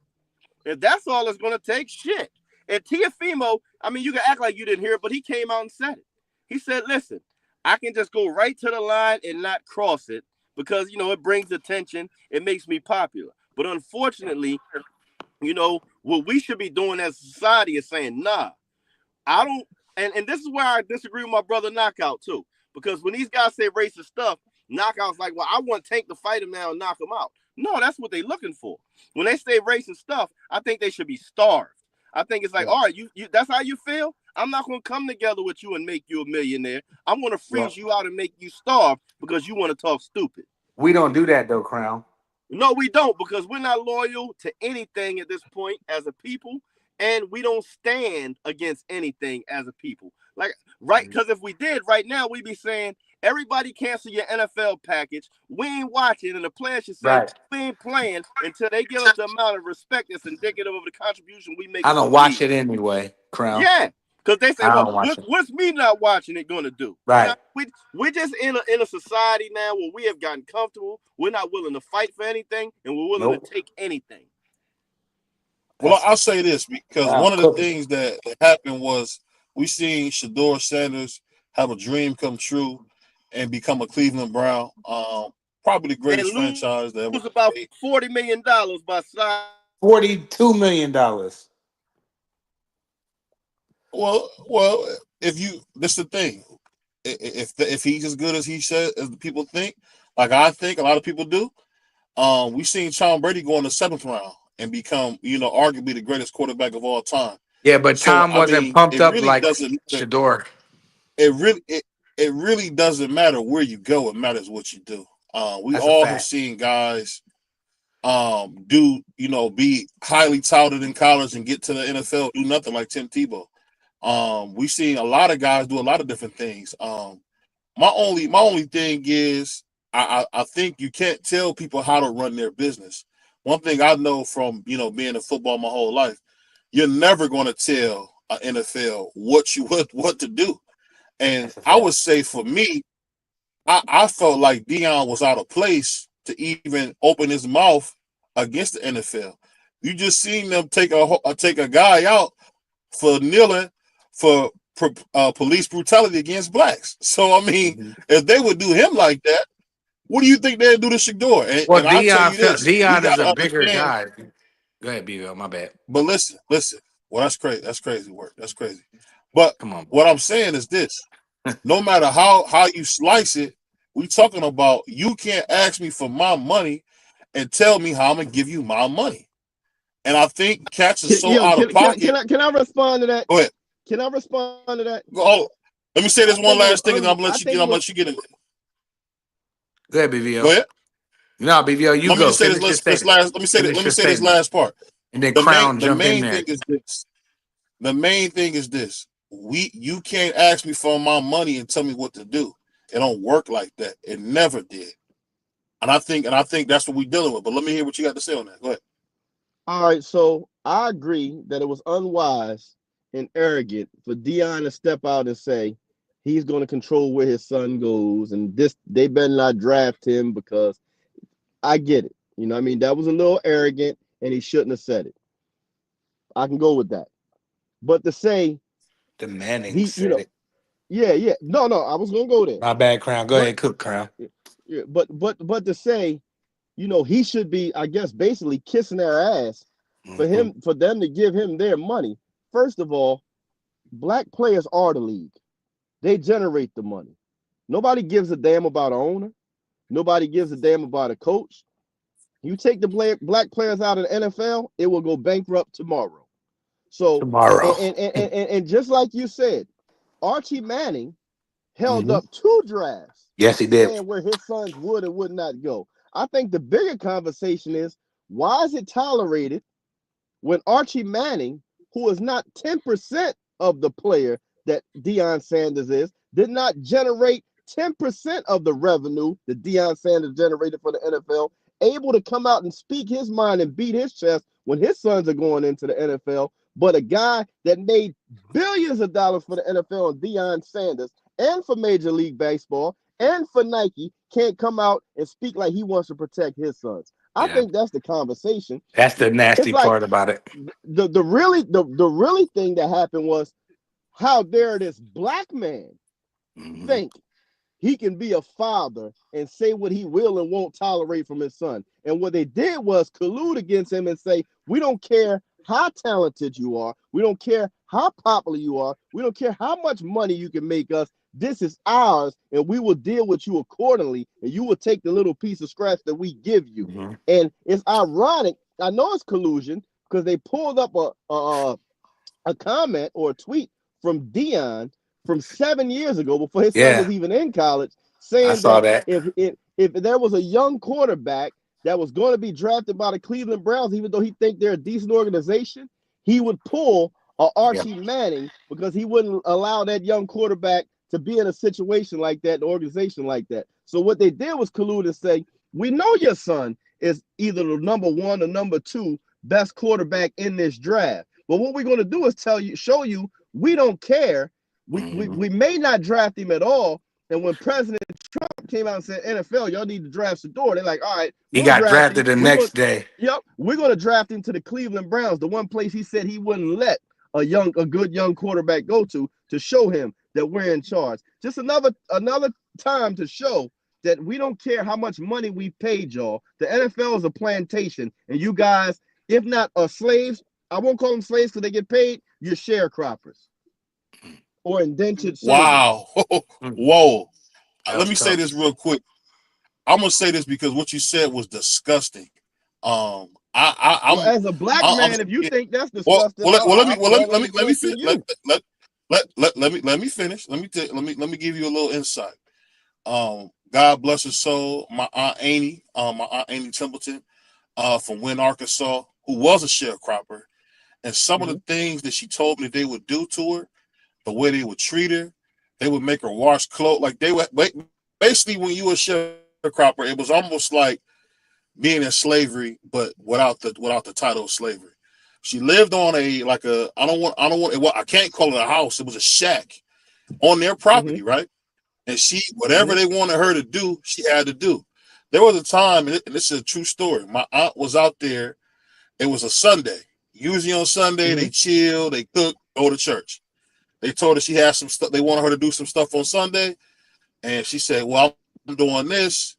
Speaker 5: if that's all it's gonna take, shit. And Teofimo, I mean, you can act like you didn't hear it, but he came out and said it. He said, listen, I can just go right to the line and not cross it because, you know, it brings attention. It makes me popular. But unfortunately, you know, what we should be doing as a society is saying, nah, I don't. And this is where I disagree with my brother Knockout, too. Because when these guys say racist stuff, Knockout's like, well, I want Tank to fight him now and knock him out. No, that's what they're looking for. When they say racist stuff, I think they should be starved. I think it's like, all right, you that's how you feel? I'm not going to come together with you and make you a millionaire. I'm going to freeze you out and make you starve because you want to talk stupid.
Speaker 7: We don't do that, though, Crown.
Speaker 5: No, we don't, because we're not loyal to anything at this point as a people, and we don't stand against anything as a people. Like, right, because if we did right now, we'd be saying, everybody cancel your NFL package. We ain't watching, and the players should say, we ain't playing until they give us the amount of respect that's indicative of the contribution we make.
Speaker 7: I don't watch it anyway, Crown.
Speaker 5: Yeah, because they say, well, what's me not watching it going to do?
Speaker 7: Right.
Speaker 5: We're just in a society now where we have gotten comfortable. We're not willing to fight for anything, and we're willing to take anything.
Speaker 4: Well, I'll say this, because one of the things that happened was we seen Shador Sanders have a dream come true and become a Cleveland Brown. Probably the greatest franchise that ever.
Speaker 5: It was about $40 million by side.
Speaker 7: $42 million.
Speaker 4: Well, this is the thing. If he's as good as he said, as the people think, like I think a lot of people do, we've seen Tom Brady go in the 7th round and become, arguably the greatest quarterback of all time.
Speaker 7: Yeah, but Tom wasn't pumped up like Shador.
Speaker 4: It really doesn't matter where you go. It matters what you do. We all have seen guys be highly touted in college and get to the NFL, do nothing, like Tim Tebow. We've seen a lot of guys do a lot of different things. My only thing is I think you can't tell people how to run their business. One thing I know from being in football my whole life, you're never going to tell an NFL what to do. And I would say for me, I felt like Deion was out of place to even open his mouth against the NFL. You just seen them take a guy out for kneeling for police brutality against blacks. So I mean, if they would do him like that, what do you think they'd do to Shador? And
Speaker 7: Deion is a bigger guy. Go ahead, BVO. My bad.
Speaker 4: But listen. Well, that's crazy. That's crazy work. That's crazy. But come on, what I'm saying is this: no matter how you slice it, we talking about you can't ask me for my money and tell me how I'm gonna give you my money. And I think cats are so out of pocket.
Speaker 5: Can I respond to that?
Speaker 4: Go ahead.
Speaker 5: Can I respond to that?
Speaker 4: Oh, let me say this one last thing, and I'm gonna let you get it.
Speaker 7: Go ahead, BVO.
Speaker 4: Go ahead.
Speaker 7: No, BVO, you go.
Speaker 4: Let me say this last part.
Speaker 7: And then Crown jump in there.
Speaker 4: The main thing is this. You can't ask me for my money and tell me what to do. It don't work like that. It never did. And I think that's what we're dealing with. But let me hear what you got to say on that. Go ahead.
Speaker 5: All right, so I agree that it was unwise and arrogant for Deion to step out and say he's going to control where his son goes, and they better not draft him, because I get it. I mean, that was a little arrogant, and he shouldn't have said it. I can go with that. But to say
Speaker 7: the Manning said it.
Speaker 5: Yeah. No, I was gonna go there.
Speaker 7: My bad, Crown. Go ahead, cook, Crown.
Speaker 5: Yeah, but to say, he should be, I guess, basically kissing their ass for them to give him their money. First of all, black players are the league.
Speaker 8: They generate the money. Nobody gives a damn about an owner. Nobody gives a damn about a coach. You take the black players out of the NFL, it will go bankrupt tomorrow. So,
Speaker 7: Tomorrow.
Speaker 8: and just like you said, Archie Manning held
Speaker 7: Mhm.
Speaker 8: up 2 drafts
Speaker 7: Yes, he did.
Speaker 8: saying where his sons would and would not go. I think the bigger conversation is, why is it tolerated when Archie Manning, who is not 10% of the player that Deion Sanders is, did not generate 10% of the revenue that Deion Sanders generated for the NFL, able to come out and speak his mind and beat his chest when his sons are going into the NFL, but a guy that made billions of dollars for the NFL and Deion Sanders and for Major League Baseball and for Nike can't come out and speak like he wants to protect his sons. I
Speaker 7: Yeah.
Speaker 8: think that's the conversation.
Speaker 7: That's the nasty
Speaker 8: It's like
Speaker 7: part about it.
Speaker 8: the really thing that happened was, how dare this black man
Speaker 7: Mhm.
Speaker 8: think he can be a father and say what he will and won't tolerate from his son. And what they did was collude against him and say, we don't care how talented you are. We don't care how popular you are. We don't care how much money you can make us. This is ours, and we will deal with you accordingly. And you will take the little piece of scratch that we give you.
Speaker 7: Mhm.
Speaker 8: And it's ironic. I know it's collusion because they pulled up a comment or a tweet from Deion from 7 years ago, before his son
Speaker 7: Yeah,
Speaker 8: was even in college,
Speaker 7: I
Speaker 8: saying
Speaker 7: saw
Speaker 8: that
Speaker 7: that.
Speaker 8: if there was a young quarterback that was going to be drafted by the Cleveland Browns, even though he think they're a decent organization, he would pull a Archie Manning because he wouldn't allow that young quarterback to be in a situation like that, an organization like that. So what they did was collude and say, we know your son is either the number 1 or number 2 best quarterback in this draft. But what we're going to do is show you, we don't care. We may not draft him at all. And when President Trump came out and said, NFL, y'all need to draft Shador, they're like, all right,
Speaker 7: He
Speaker 8: we'll
Speaker 7: got
Speaker 8: draft him.
Speaker 7: drafted the next day.
Speaker 8: Yep, we're going to draft him to the Cleveland Browns, the one place he said he wouldn't let a good young quarterback go to show him that we're in charge. Just another time to show that we don't care how much money we paid y'all. The NFL is a plantation, and you guys, if not slaves, I won't call them slaves because they get paid, you're sharecroppers or indentured servants.
Speaker 4: Wow. Whoa. Let me say
Speaker 7: tough.
Speaker 4: this real quick. I'm gonna say this because what you said was disgusting. I'm
Speaker 8: as a black man, if you think that's
Speaker 4: well,
Speaker 8: disgusting,
Speaker 4: let me
Speaker 8: question you.
Speaker 4: let me finish. Let me give you a little insight. God bless her soul, my aunt Haney, Templeton, from Wynn, Arkansas, who was a sharecropper, and some of the things that she told me that they would do to her, the way they would treat her, they would make her wash clothes. Like they would basically, when you were a sharecropper, it was almost like being in slavery, but without the title of slavery. She lived on I can't call it a house. It was a shack on their property, right? And whatever they wanted her to do, she had to do. There was a time, and this is a true story. My aunt was out there. It was a Sunday. Usually on Sunday, they chill, they cook, go to church. They told her she had some stuff. They wanted her to do some stuff on Sunday. And she said, well, I'm doing this.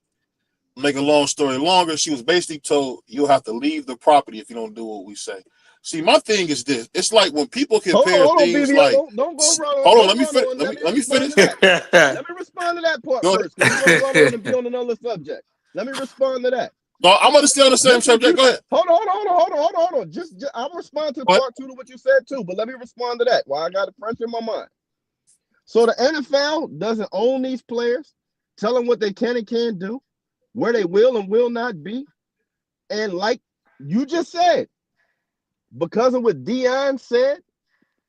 Speaker 4: Make a long story longer. She was basically told, you'll have to leave the property if you don't do what we say. See, my thing is this. It's like when people compare things
Speaker 8: BVO,
Speaker 4: like,
Speaker 8: don't go wrong.
Speaker 4: hold on, let me finish.
Speaker 8: Let me respond to that part first, because you're going to run on and be on another subject. Let me respond to that.
Speaker 4: No, I'm going to stay on the same subject. Go ahead.
Speaker 8: Hold on. Just I'll respond to part 2 to what you said too, but let me respond to that while I got it fresh in my mind. So the NFL doesn't own these players, tell them what they can and can't do, where they will and will not be. And like you just said, because of what Deion said,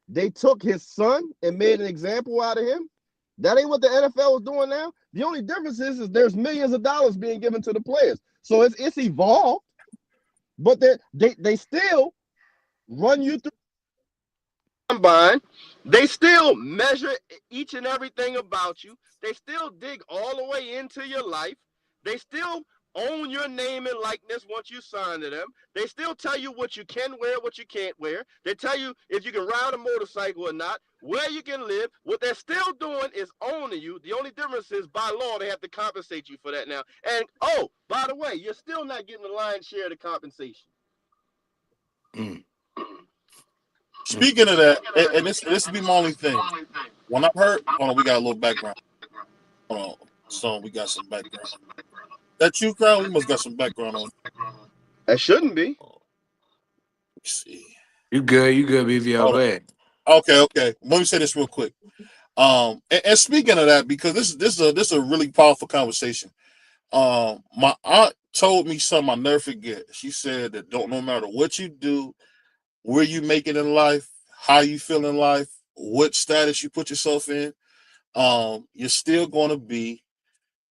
Speaker 8: they took his son and made an example out of him. That ain't what the NFL is doing now. The only difference is there's millions of dollars being given to the players. So it's evolved, but they still run you through combine. They still measure each and everything about you. They still dig all the way into your life. They still own your name and likeness once you sign to them. They still tell you what you can wear, what you can't wear. They tell you if you can ride a motorcycle or not, where you can live. What they're still doing is owning you. The only difference is by law, they have to compensate you for that now. And, oh, by the way, you're still not getting the lion's share of the compensation.
Speaker 4: Speaking of that, and this will be my only thing. When I heard, hold on, we got a little background. Hold on, so we got some background. That you, Crown? We must got some background on.
Speaker 5: That shouldn't be.
Speaker 4: Let's see.
Speaker 7: You good, BVO. Go ahead.
Speaker 4: Okay. Let me say this real quick. And speaking of that, because this is a really powerful conversation. My aunt told me something I'll never forget. She said that no matter what you do, where you make it in life, how you feel in life, what status you put yourself in, you're still going to be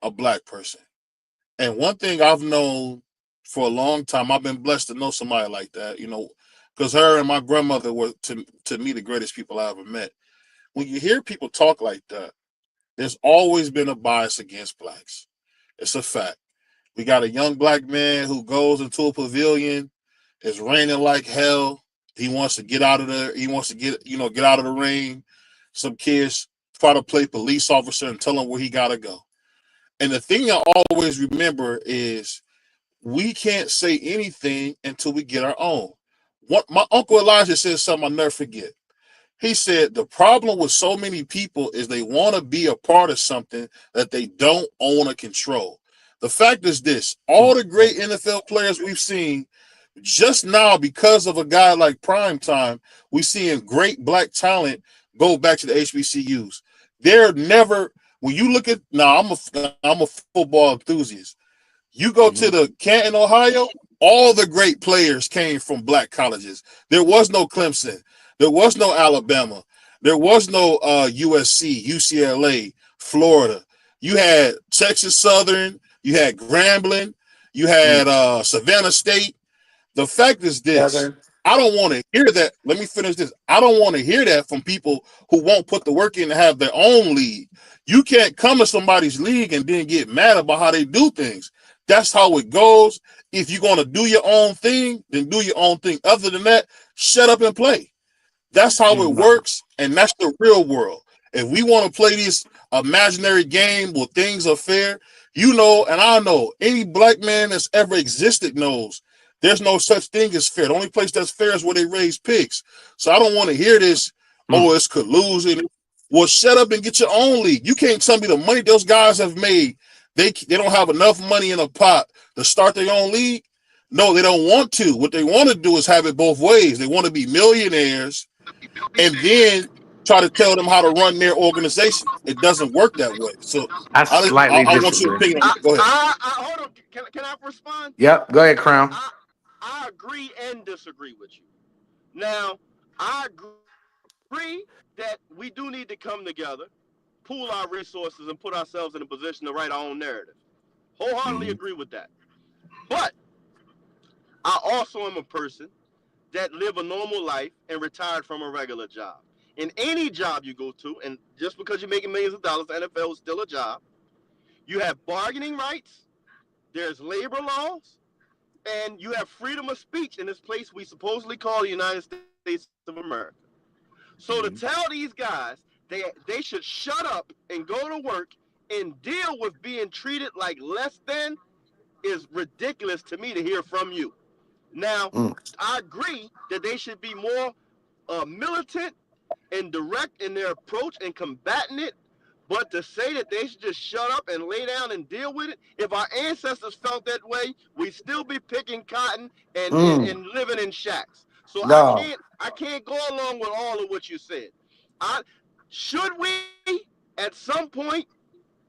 Speaker 4: a black person. And one thing I've known for a long time, I've been blessed to know somebody like that, because her and my grandmother were to me the greatest people I ever met. When you hear people talk like that, there's always been a bias against blacks. It's a fact. We got a young black man who goes into a pavilion. It's raining like hell. He wants to get out of there. He wants to get out of the rain. Some kids try to play police officer and tell him where he got to go. And the thing I always remember is we can't say anything until we get our own. My Uncle Elijah said something I'll never forget. He said the problem with so many people is they want to be a part of something that they don't own or control. The fact is this, all the great NFL players we've seen just now, because of a guy like Primetime, we seeing great black talent go back to the HBCUs. They're never, when you look at, I'm a football enthusiast. You go to the Canton, Ohio, all the great players came from black colleges. There was no Clemson. There was no Alabama. There was no USC, UCLA, Florida. You had Texas Southern. You had Grambling. You had Savannah State. The fact is this. I don't want to hear that. Let me finish this. I don't want to hear that from people who won't put the work in to have their own league. You can't come to somebody's league and then get mad about how they do things. That's how it goes. If you're going to do your own thing, then do your own thing. Other than that, shut up and play. That's how it works, and that's the real world. If we want to play this imaginary game where things are fair, and I know, any black man that's ever existed knows there's no such thing as fair. The only place that's fair is where they raise pigs. So I don't want to hear this, it's collusion. Well, shut up and get your own league. You can't tell me the money those guys have made, they don't have enough money in a pot to start their own league. No, they don't want to. What they want to do is have it both ways. They want to be millionaires and then try to tell them how to run their organization. It doesn't work that way. So I want your opinion on it. Go ahead.
Speaker 5: Hold on. Can I respond?
Speaker 7: Yep. Go ahead, Crown.
Speaker 5: I agree and disagree with you. Now, I agree that we do need to come together, pool our resources, and put ourselves in a position to write our own narrative. Wholeheartedly agree with that. But I also am a person that live a normal life and retired from a regular job. In any job you go to, and just because you're making millions of dollars, the NFL is still a job. You have bargaining rights, there's labor laws, and you have freedom of speech in this place we supposedly call the United States of America. So to tell these guys they should shut up and go to work and deal with being treated like less than is ridiculous to me to hear from you. Now, I agree that they should be more militant and direct in their approach and combating it, but to say that they should just shut up and lay down and deal with it, if our ancestors felt that way, we'd still be picking cotton and living in shacks. So no. I can't go along with all of what you said. Should we, at some point,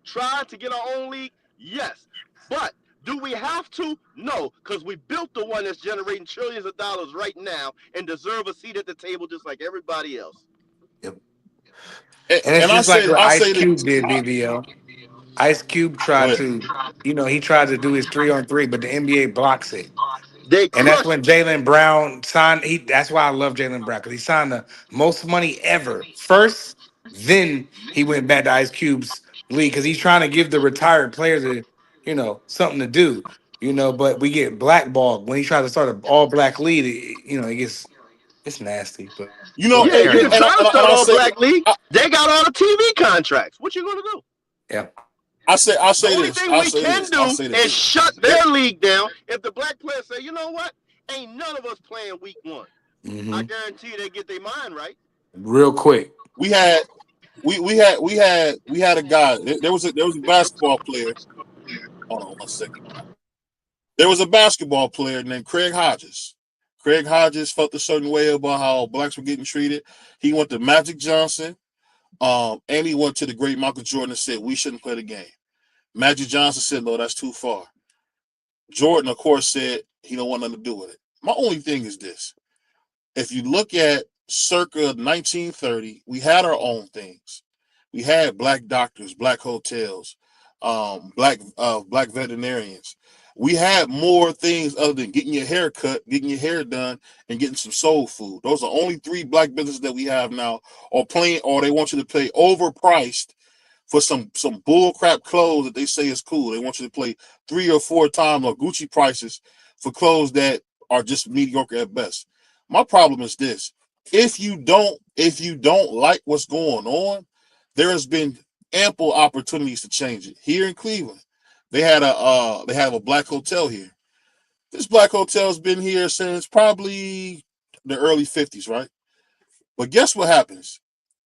Speaker 5: try to get our own league? Yes. But do we have to? No, because we built the one that's generating trillions of dollars right now and deserve a seat at the table just like everybody else.
Speaker 7: Yep. And it's just like what Ice Cube did, BVO. Ice Cube tried to, he tried to do his 3-on-3, but the NBA blocks it. And that's when Jaylen Brown signed. That's why I love Jaylen Brown, because he signed the most money ever first. Then he went back to Ice Cube's league because he's trying to give the retired players something to do. But we get blackballed when he tries to start an all-black league. It's nasty. But
Speaker 5: you can try to start all-black league. They got all the TV contracts. What you gonna do?
Speaker 7: Yeah.
Speaker 5: I'll say this. The only thing we can do is shut their league down. If the black players say, you know what, ain't none of us playing week 1.
Speaker 7: Mm-hmm.
Speaker 8: I guarantee you they get their mind right.
Speaker 7: Real quick.
Speaker 4: We had a guy. There was a basketball player. Hold on 1 second. There was a basketball player named Craig Hodges. Craig Hodges felt a certain way about how blacks were getting treated. He went to Magic Johnson, and he went to the great Michael Jordan and said, we shouldn't play the game. Magic Johnson said, no, that's too far. Jordan, of course, said he don't want nothing to do with it. My only thing is this. If you look at circa 1930, we had our own things. We had black doctors, black hotels, black veterinarians. We had more things other than getting your hair cut, getting your hair done, and getting some soul food. Those are only 3 black businesses that we have now, or they want you to pay overpriced for some bull crap clothes that they say is cool. They want you to pay 3 or 4 times or Gucci prices for clothes that are just mediocre at best. My problem is this: if you don't like what's going on, there has been ample opportunities to change it. Here in Cleveland, they have a black hotel here. This black hotel has been here since probably the early 50s, right? But guess what happens?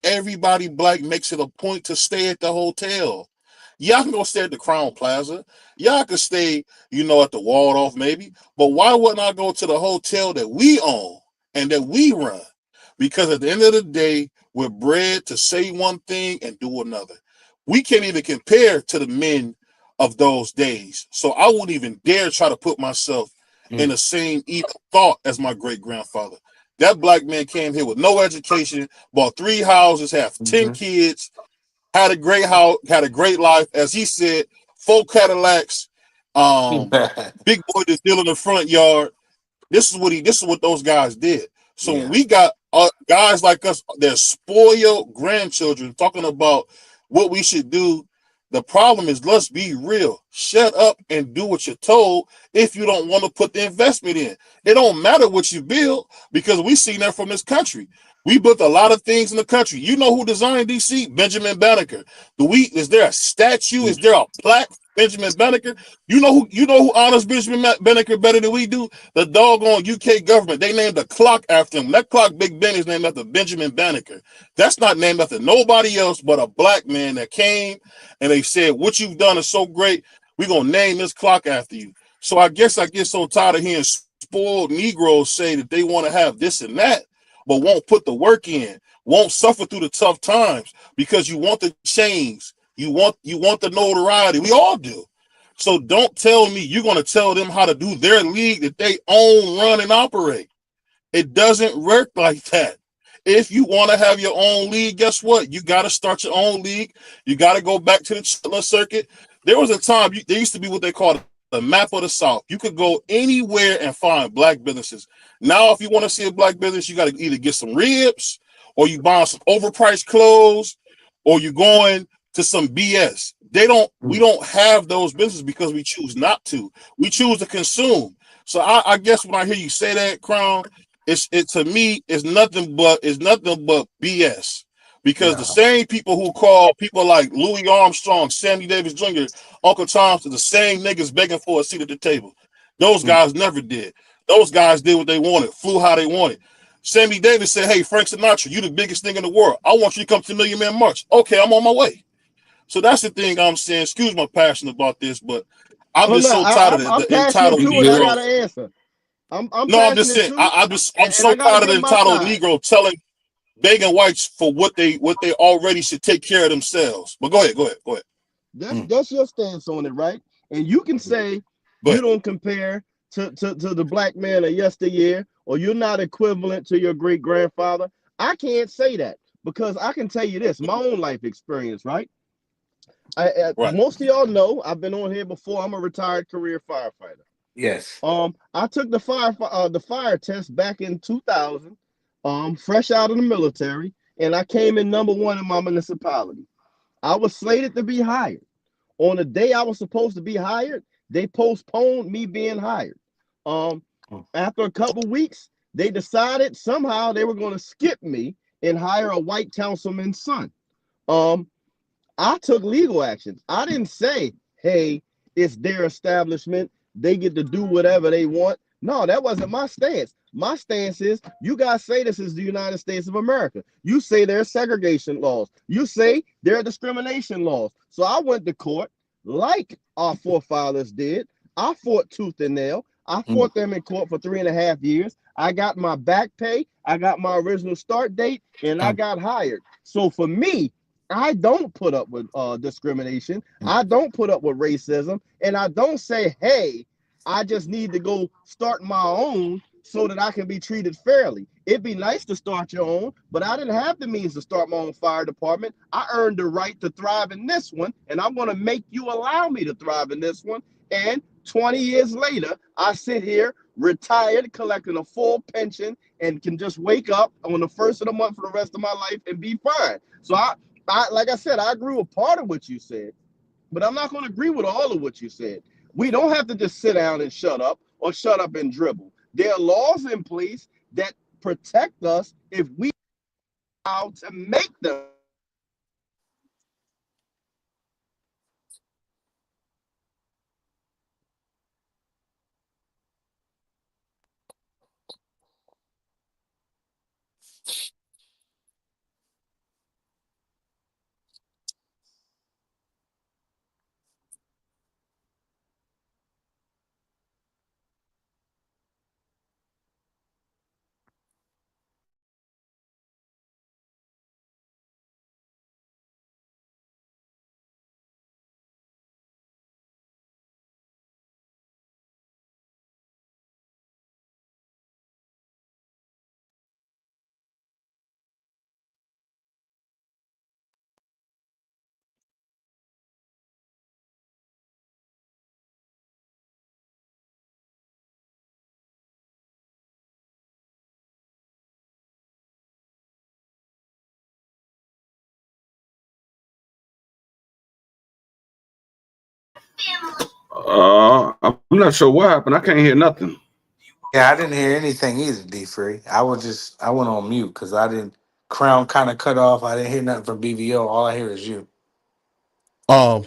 Speaker 4: Everybody black makes it a point to stay at the hotel. Y'all can go stay at the Crown Plaza. Y'all can stay, at the Waldorf maybe. But why wouldn't I go to the hotel that we own and that we run? Because at the end of the day, we're bred to say one thing and do another. We can't even compare to the men of those days. So I wouldn't even dare try to put myself in the same even thought as my great-grandfather. That black man came here with no education, bought 3 houses, had 10 kids, had a great house, had a great life. As he said, 4 Cadillacs, big boy that's still in the front yard. This is what those guys did. So when we got guys like us, they're spoiled grandchildren talking about what we should do. The problem is, let's be real. Shut up and do what you're told if you don't want to put the investment in. It don't matter what you build, because we seen that from this country. We built a lot of things in the country. You know who designed DC? Benjamin Banneker. Is there a statue? Is there a plaque? Benjamin Banneker. You know who honors Benjamin Banneker better than we do? The doggone UK government. They named a clock after him. That clock, Big Ben, is named after Benjamin Banneker. That's not named after nobody else but a black man that came and they said, what you've done is so great, we're going to name this clock after you. So I guess I get so tired of hearing spoiled Negroes say that they want to have this and that, but won't put the work in, won't suffer through the tough times because you want the change. You want the notoriety. We all do. So don't tell me you're going to tell them how to do their league that they own, run, and operate. It doesn't work like that. If you want to have your own league, guess what? You got to start your own league. You got to go back to the circuit. There was a time there used to be what they called the map of the South. You could go anywhere and find black businesses. Now, if you want to see a black business, you got to either get some ribs, or you buy some overpriced clothes, or you're going to some BS. We don't have those businesses because we choose not to. We choose to consume. So I guess when I hear you say that, Crown, to me it's nothing but BS. Because the same people who call people like Louis Armstrong, Sammy Davis Jr., Uncle Tom's are the same niggas begging for a seat at the table. Those guys never did. Those guys did what they wanted, flew how they wanted. Sammy Davis said, hey, Frank Sinatra, you the biggest thing in the world. I want you to come to the Million Man March. Okay, I'm on my way. So that's the thing I'm saying. Excuse my passion about this, but I'm just so tired of the entitled Negro.
Speaker 8: I got an answer.
Speaker 4: I'm just saying. I'm so tired of the entitled Negro begging whites for what they already should take care of themselves. But go ahead.
Speaker 8: That's your stance on it, right? And you can say you don't compare to the black man of yesteryear, or you're not equivalent to your great grandfather. I can't say that because I can tell you this, my own life experience, right? Most of y'all know I've been on here before. I'm a retired career firefighter.
Speaker 7: Yes.
Speaker 8: I took the fire test back in 2000. Fresh out of the military, and I came in #1 in my municipality. I was slated to be hired. On the day I was supposed to be hired, they postponed me being hired. After a couple weeks, they decided somehow they were going to skip me and hire a white councilman's son. I took legal action. I didn't say, hey, it's their establishment. They get to do whatever they want. No, that wasn't my stance. My stance is you guys say this is the United States of America. You say there are segregation laws. You say there are discrimination laws. So I went to court like our forefathers did. I fought tooth and nail. I
Speaker 7: Mm.
Speaker 8: fought them in court for 3.5 years. I got my back pay. I got my original start date, and I got hired. So for me, I don't put up with discrimination. I don't put up with racism, and I don't say, "Hey, I just need to go start my own so that I can be treated fairly." It'd be nice to start your own, but I didn't have the means to start my own fire department. I earned the right to thrive in this one, and I'm going to make you allow me to thrive in this one. And 20 years later, I sit here retired, collecting a full pension, and can just wake up on the first of the month for the rest of my life and be fine. So I like I said, I agree with part of what you said, but I'm not going to agree with all of what you said. We don't have to just sit down and shut up or shut up and dribble. There are laws in place that protect us if we allow to make them.
Speaker 6: I'm not sure what happened. I can't hear nothing.
Speaker 7: Yeah, I didn't hear anything either, D Free. I went on mute because I didn't Crown kind of cut off. I didn't hear nothing from BVO. All I hear is you.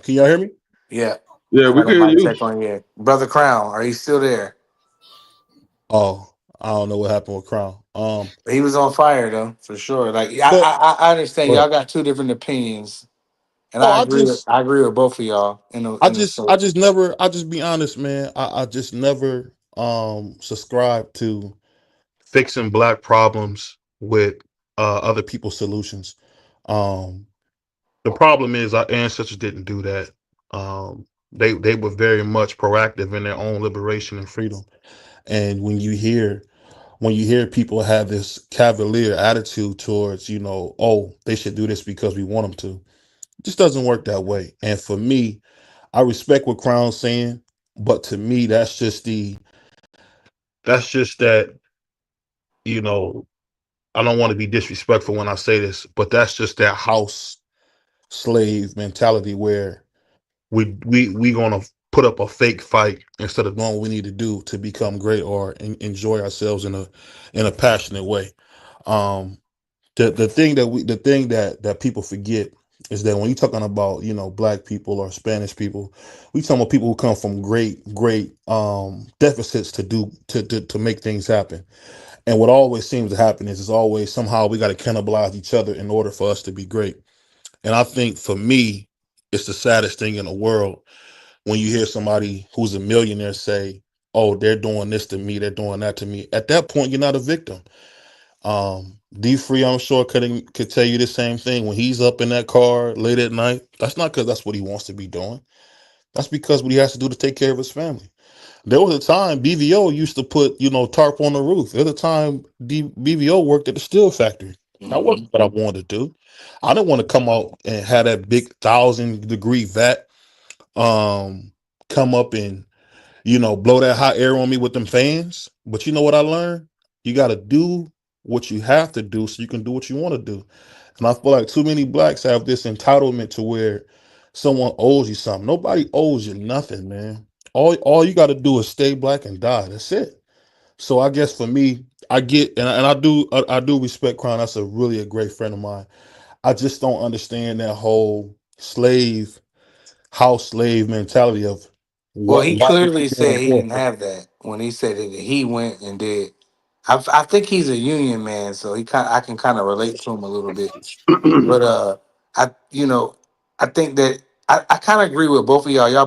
Speaker 4: Can y'all hear me?
Speaker 7: Yeah.
Speaker 6: Yeah,
Speaker 7: I
Speaker 6: we
Speaker 7: got a
Speaker 6: can hear
Speaker 7: mic
Speaker 6: you.
Speaker 7: check on here. Brother Crown, are you still there?
Speaker 4: Oh, I don't know what happened with Crown.
Speaker 7: He was on fire though, for sure. Like
Speaker 4: But
Speaker 7: I understand
Speaker 4: but
Speaker 7: y'all got two different opinions, and
Speaker 4: oh,
Speaker 7: I agree with both of y'all in the
Speaker 4: I
Speaker 7: sense.
Speaker 4: just never. I just be honest, man. I just never subscribe to fixing black problems with other people's solutions. Um, the problem is our ancestors didn't do that. They were very much proactive in their own liberation and freedom. And when you hear people have this cavalier attitude towards, oh, they should do this because we want them to, it just doesn't work that way. And for me, I respect what Crown's saying, but to me, that's just that, you know, I don't want to be disrespectful when I say this, but that's just that house slave mentality where we gonna put up a fake fight instead of doing what we need to do to become great or enjoy ourselves in a passionate way. Um, the thing that people forget is that when you're talking about black people or Spanish people, we talking about people who come from great deficits to make things happen. And what always seems to happen is always somehow we got to cannibalize each other in order for us to be great. And I think for me, it's the saddest thing in the world when you hear somebody who's a millionaire say, "Oh, they're doing this to me, they're doing that to me." At that point, you're not a victim. D Free, I'm sure could tell you the same thing. When he's up in that car late at night, that's not because that's what he wants to be doing. That's because what he has to do to take care of his family. There was a time BVO used to put, tarp on the roof. There was a time BVO worked at the steel factory. That
Speaker 7: Hmm.
Speaker 4: wasn't what I wanted to do. I didn't want to come out and have that big 1,000-degree vat come up and blow that hot air on me with them fans. But you know what I learned? You got to do what you have to do so you can do what you want to do. And I feel like too many blacks have this entitlement to where someone owes you something. Nobody owes you nothing, man. All you got to do is stay black and die. That's it. So I guess for me, I get and I do respect Crown. That's a great friend of mine. I just don't understand that whole house slave mentality of
Speaker 7: Well, he
Speaker 4: why is he
Speaker 7: clearly
Speaker 4: going
Speaker 7: said he
Speaker 4: for
Speaker 7: didn't
Speaker 4: it?
Speaker 7: have that when he said that he went and did. I think he's a union man, so I can kind of relate to him a little bit. But I I think that I kind of agree with both of y'all. Y'all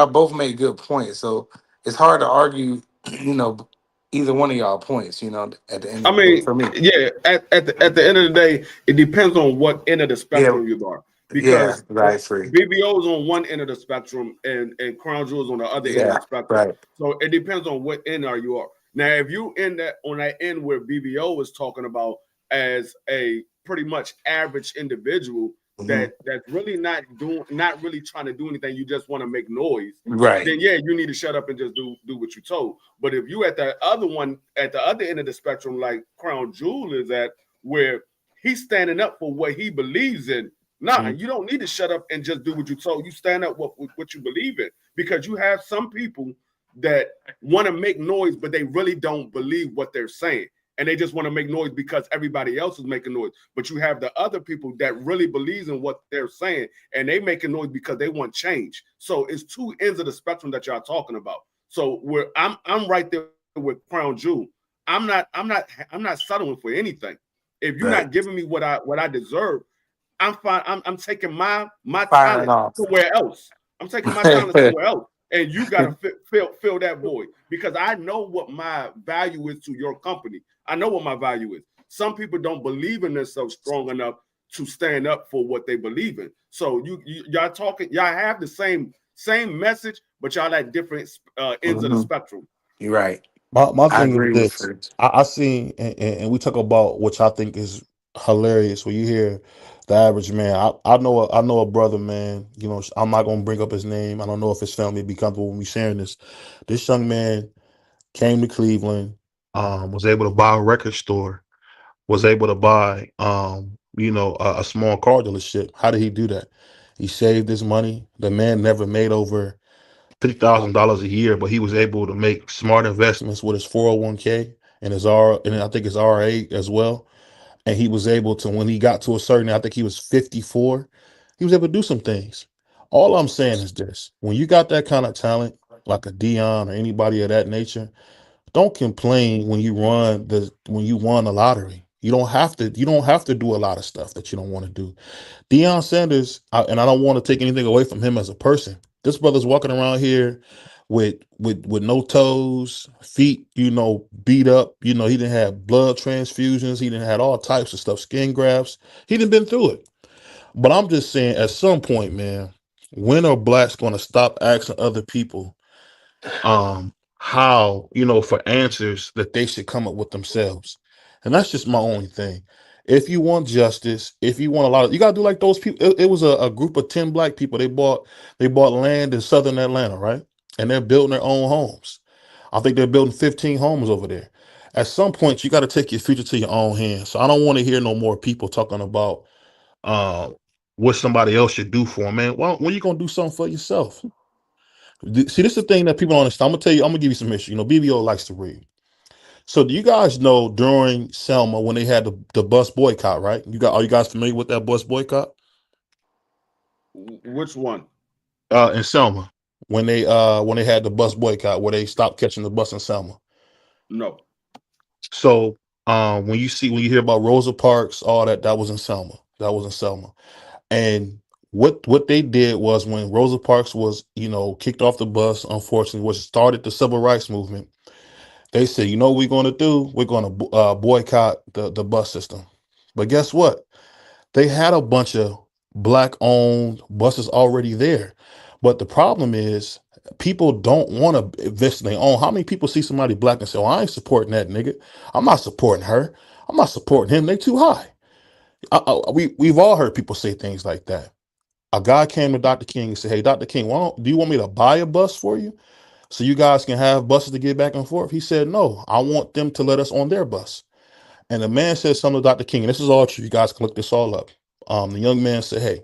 Speaker 7: both made good points. So it's hard to argue, you know, either one of y'all points. You know, at the end
Speaker 6: I
Speaker 7: of the day,
Speaker 6: mean,
Speaker 7: for me.
Speaker 6: yeah. At the end of the day, it depends on what end of the
Speaker 7: Yeah,
Speaker 6: spectrum you are,
Speaker 7: yeah,
Speaker 6: because
Speaker 7: right, free.
Speaker 6: BBO is on one end of the spectrum and Crown Jewel is on the other end of
Speaker 7: Yeah,
Speaker 6: the spectrum.
Speaker 7: right.
Speaker 6: So it depends on what end are you are. Now, if you in that on that end where BBO is talking about as a pretty much average individual
Speaker 7: Hmm.
Speaker 6: that's really not really trying to do anything, you just want to make noise,
Speaker 7: Right.
Speaker 6: then yeah, you need to shut up and just do what you're told. But if you at the other one, at the other end of the spectrum, like Crown Jewel is at, where he's standing up for what he believes in. Nah,
Speaker 7: Mhm.
Speaker 6: you don't need to shut up and just do what you're told. You stand up what you believe in, because you have some people that want to make noise, but they really don't believe what they're saying. And they just want to make noise because everybody else is making noise. But you have the other people that really believes in what they're saying, and they making noise because they want change. So it's two ends of the spectrum that y'all talking about. So where I'm right there with Crown Jewel. I'm not settling for anything. If you're
Speaker 7: Right.
Speaker 6: not giving me what I deserve, I'm fine. I'm taking my
Speaker 7: Firing
Speaker 6: talent
Speaker 7: off.
Speaker 6: somewhere else. I'm taking my talent somewhere else, and you gotta fill that void, because I know what my value is to your company. I know what my value is. Some people don't believe in themselves strong enough to stand up for what they believe in. So y'all talking, y'all have the same message, but y'all at different ends of the
Speaker 7: Hmm.
Speaker 6: spectrum.
Speaker 7: You're right.
Speaker 4: My
Speaker 7: I
Speaker 4: thing is
Speaker 7: agree with
Speaker 4: this.
Speaker 7: Fritz.
Speaker 4: I see, and we talk about, which I think is hilarious, when you hear the average man. I know a brother, man. You know, I'm not gonna bring up his name. I don't know if his family be comfortable with me sharing this. This young man came to Cleveland, was able to buy a record store, was able to buy, a small car dealership. How did he do that? He saved his money. The man never made over $50,000 a year, but he was able to make smart investments with his 401k and and I think his RA as well. And he was able to, when he got to a certain, I think he was 54, he was able to do some things. All I'm saying is this: when you got that kind of talent, like a Dion or anybody of that nature, don't complain when you won the lottery. You don't have to do a lot of stuff that you don't want to do. Deion Sanders, and I don't want to take anything away from him as a person. This brother's walking around here with no toes, feet, beat up. He didn't have blood transfusions. He didn't had all types of stuff, skin grafts. He didn't been through it. But I'm just saying, at some point, man, when are blacks going to stop asking other people how, for answers that they should come up with themselves? And that's just my only thing. If you want justice, if you want a lot of, you gotta do like those people. It was a group of 10 black people. They bought land in southern Atlanta, right? And they're building their own homes. I think they're building 15 homes over there. At some point, you got to take your future to your own hands. So I don't want to hear no more people talking about uh, what somebody else should do for them, man. Well, when you gonna do something for yourself? See, this is the thing that people don't understand. I'm gonna tell you. I'm gonna give you some history. BVO likes to read. So do you guys know during Selma when they had the bus boycott, right? Are you guys familiar with that bus boycott?
Speaker 6: Which one?
Speaker 4: In Selma, when they had the bus boycott where they stopped catching the bus in Selma.
Speaker 6: No.
Speaker 4: So when you hear about Rosa Parks, all that was in Selma. That was in Selma. And what they did was, when Rosa Parks was, kicked off the bus, unfortunately, which started the civil rights movement, they said, you know what we're going to do? We're going to boycott the bus system. But guess what? They had a bunch of black owned buses already there. But the problem is, people don't want to invest in their own. How many people see somebody black and say, "Oh, I ain't supporting that nigga. I'm not supporting her. I'm not supporting him. They too high." We've all heard people say things like that. A guy came to Dr. King and said, "Hey, Dr. King, do you want me to buy a bus for you so you guys can have buses to get back and forth?" He said, "No, I want them to let us on their bus." And the man said something to Dr. King, and this is all true. You guys can look this all up. The young man said, "Hey,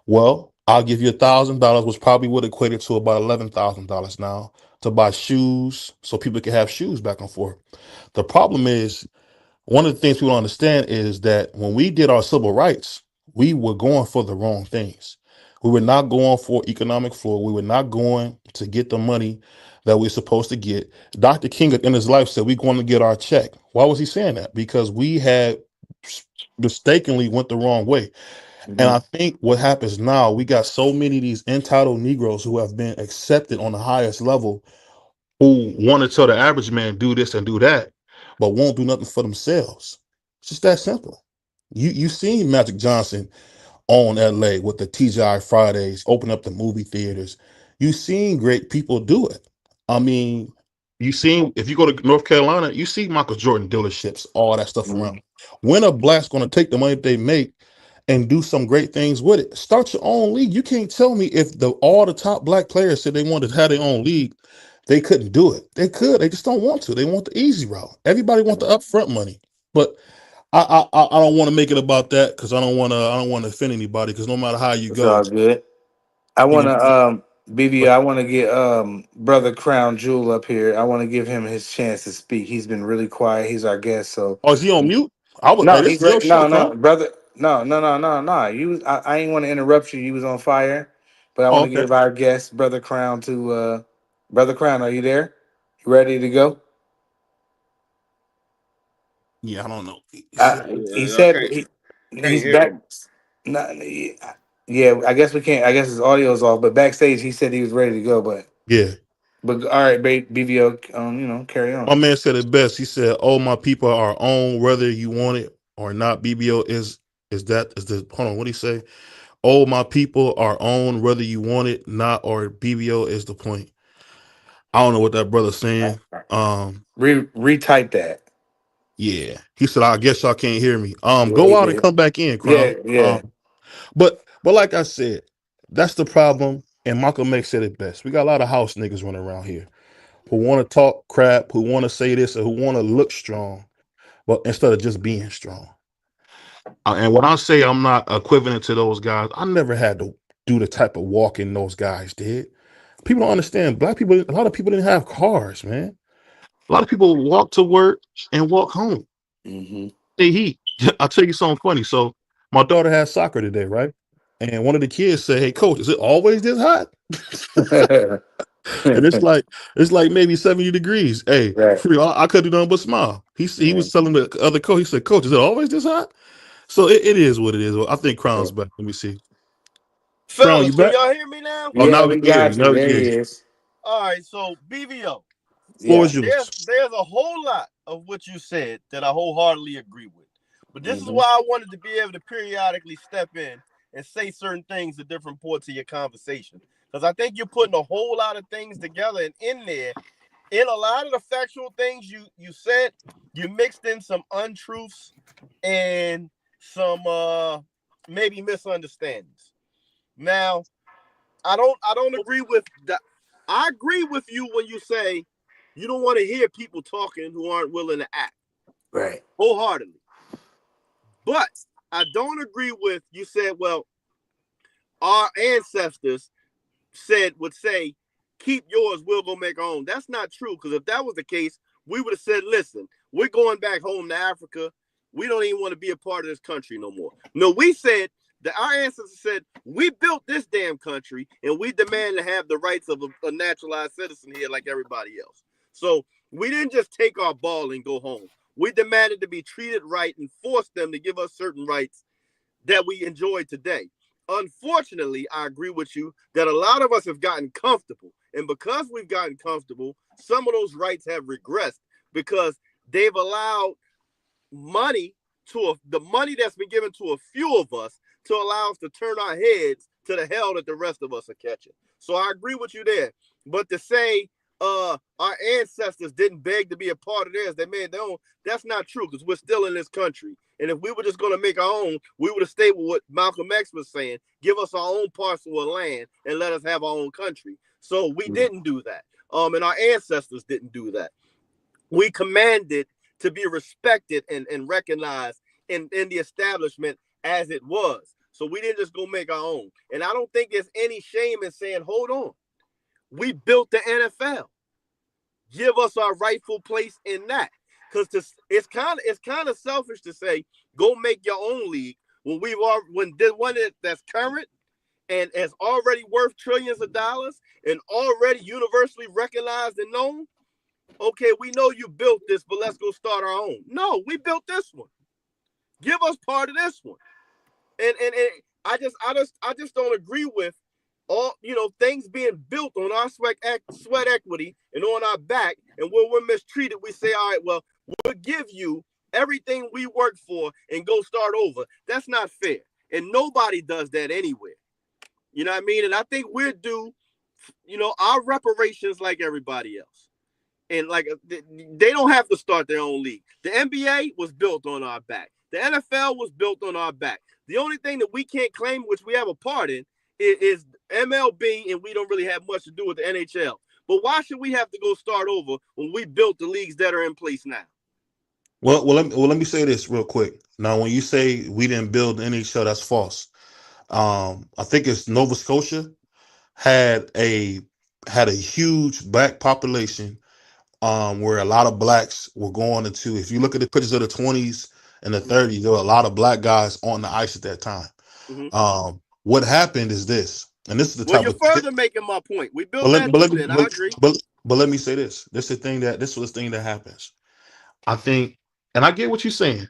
Speaker 4: well, I'll give you $1,000, which probably would equate it to about $11,000 now, to buy shoes so people can have shoes back and forth." The problem is, one of the things people don't understand is that when we did our civil rights, we were going for the wrong things. We were not going for economic floor. We were not going to get the money that we're supposed to get. Dr. King in his life said we're going to get our check. Why was he saying that? Because we had mistakenly went the wrong way. And I think what happens now, we got so many of these entitled Negroes who have been accepted on the highest level who want to tell the average man do this and do that, but won't do nothing for themselves. It's just that simple. You seen Magic Johnson on LA with the TGI Fridays, open up the movie theaters. You seen great people do it. I mean, you seen, if you go to North Carolina, you see Michael Jordan dealerships, all that stuff around. When a black's going to take the money that they make and do some great things with it? Start your own league. You can't tell me if all the top black players said they wanted to have their own league, they couldn't do it. They could. They just don't want to. They want the easy route. Everybody wants the upfront money, but I don't want to make it about that because I don't want to offend anybody. Because no matter how you
Speaker 7: It's
Speaker 4: go,
Speaker 7: all good. I
Speaker 4: you
Speaker 7: want
Speaker 4: know.
Speaker 7: to BB.
Speaker 4: But
Speaker 7: I want to get brother Crown Jewel up here. I want to give him his chance to speak. He's been really quiet. He's our guest, so
Speaker 4: oh, is he on mute? Hey,
Speaker 7: no,
Speaker 4: this
Speaker 7: he's
Speaker 4: is your
Speaker 7: right.
Speaker 4: show,
Speaker 7: No,
Speaker 4: Crown.
Speaker 7: no, brother. No. I ain't want to interrupt you. You was on fire, but I
Speaker 4: Oh,
Speaker 7: want to
Speaker 4: okay.
Speaker 7: give our guest, brother Crown, to brother Crown. Are you there? You ready to go?
Speaker 4: Yeah, I don't know. He
Speaker 7: He
Speaker 6: Yeah, I
Speaker 7: said
Speaker 6: can't
Speaker 7: he's
Speaker 6: hear
Speaker 7: back.
Speaker 6: him.
Speaker 7: No, yeah, I guess we can't. I guess his audio's off. But backstage, he said he was ready to go.
Speaker 4: yeah.
Speaker 7: But all right, BVO, carry on.
Speaker 4: My man said it best. He said, "Oh, my people are on, whether you want it or not." BBO is the hold on. What do you say? Oh, my people are on, whether you want it not, or BBO is the point. I don't know what that brother's saying.
Speaker 7: Retype that.
Speaker 4: Yeah. He said, I guess y'all can't hear me.
Speaker 7: Yeah,
Speaker 4: Go
Speaker 7: he
Speaker 4: out and
Speaker 7: did.
Speaker 4: come back in,
Speaker 7: Yeah,
Speaker 4: Crown.
Speaker 7: yeah.
Speaker 4: But like I said, that's the problem. And Malcolm X said it best. We got a lot of house niggas running around here who want to talk crap, who want to say this, or who want to look strong, but instead of just being strong. And when I say I'm not equivalent to those guys, I never had to do the type of walking those guys did. People don't understand. Black people, a lot of people didn't have cars, man. A lot of people walk to work and walk home.
Speaker 7: Mm-hmm.
Speaker 4: Hey, I'll tell you something funny. So my daughter had soccer today, right? And one of the kids said, "Hey, coach, is it always this hot?" And it's like maybe 70 degrees. Hey,
Speaker 7: Right.
Speaker 4: I couldn't do nothing but smile. He
Speaker 7: Yeah.
Speaker 4: was telling the other coach, he said, "Coach, is it always this hot?" So it is what it is. Well, I think
Speaker 7: Yeah.
Speaker 4: Crown's back. Let me see. Crown,
Speaker 5: Fellas,
Speaker 4: you
Speaker 5: can
Speaker 4: back?
Speaker 5: y'all hear me now?
Speaker 4: Oh,
Speaker 7: Yeah,
Speaker 4: now we
Speaker 7: we
Speaker 4: can hear you.
Speaker 7: got you.
Speaker 4: Now we can
Speaker 7: There
Speaker 4: hear
Speaker 7: he
Speaker 4: you.
Speaker 7: is.
Speaker 5: All right, so BVO,
Speaker 4: Floor
Speaker 7: Yeah.
Speaker 4: is yours.
Speaker 5: there's a whole lot of what you said that I wholeheartedly agree with. But this is
Speaker 7: Mm-hmm.
Speaker 5: why I wanted to be able to periodically step in and say certain things at different points of your conversation. Because I think you're putting a whole lot of things together, and in there, in a lot of the factual things you said, you mixed in some untruths and some maybe misunderstandings. Now, I don't agree with that. I agree with you when you say you don't want to hear people talking who aren't willing to act
Speaker 7: Right.
Speaker 5: wholeheartedly. But I don't agree with you said, well, our ancestors would say, keep yours, we'll go make our own. That's not true, because if that was the case, we would have said, listen, we're going back home to Africa. We don't even want to be a part of this country no more. No, we said that our ancestors said, we built this damn country and we demand to have the rights of a naturalized citizen here like everybody else. So we didn't just take our ball and go home. We demanded to be treated right and forced them to give us certain rights that we enjoy today. Unfortunately, I agree with you that a lot of us have gotten comfortable. And because we've gotten comfortable, some of those rights have regressed because they've allowed money the money that's been given to a few of us to allow us to turn our heads to the hell that the rest of us are catching. So I agree with you there. But to say our ancestors didn't beg to be a part of theirs, they made their own, that's not true, because we're still in this country. And if we were just going to make our own, we would have stayed with what Malcolm X was saying, give us our own parcel of land and let us have our own country. So we didn't do that. And our ancestors didn't do that. We commanded to be respected and recognized in the establishment as it was. So we didn't just go make our own. And I don't think there's any shame in saying, hold on, we built the NFL. Give us our rightful place in that. Because it's kind of selfish to say, go make your own league when the one that's current and is already worth trillions of dollars and already universally recognized and known, okay, we know you built this, but let's go start our own. No, we built this one. Give us part of this one. And I just don't agree with all, things being built on our sweat equity and on our back. And when we're mistreated, we say, all right, well, we'll give you everything we worked for and go start over. That's not fair. And nobody does that anywhere. You know what I mean? And I think we're due, our reparations like everybody else. And like, they don't have to start their own league. The NBA was built on our back. The NFL was built on our back. The only thing that we can't claim, which we have a part in, is MLB, and we don't really have much to do with the NHL. But why should we have to go start over when we built the leagues that are in place now?
Speaker 4: Well, let me say this real quick. Now, when you say we didn't build the NHL, that's false. I think it's Nova Scotia had a huge black population, where a lot of blacks were going into. If you look at the pictures of the 20s and the 30s, there were a lot of black guys on the ice at that time.
Speaker 5: Mm-hmm.
Speaker 4: What happened is this, and this is the
Speaker 5: Well,
Speaker 4: type
Speaker 5: you're
Speaker 4: of
Speaker 5: further making my point. We built that too, then. I agree.
Speaker 4: But let me say this. This was the thing that happens. I think, and I get what you're saying.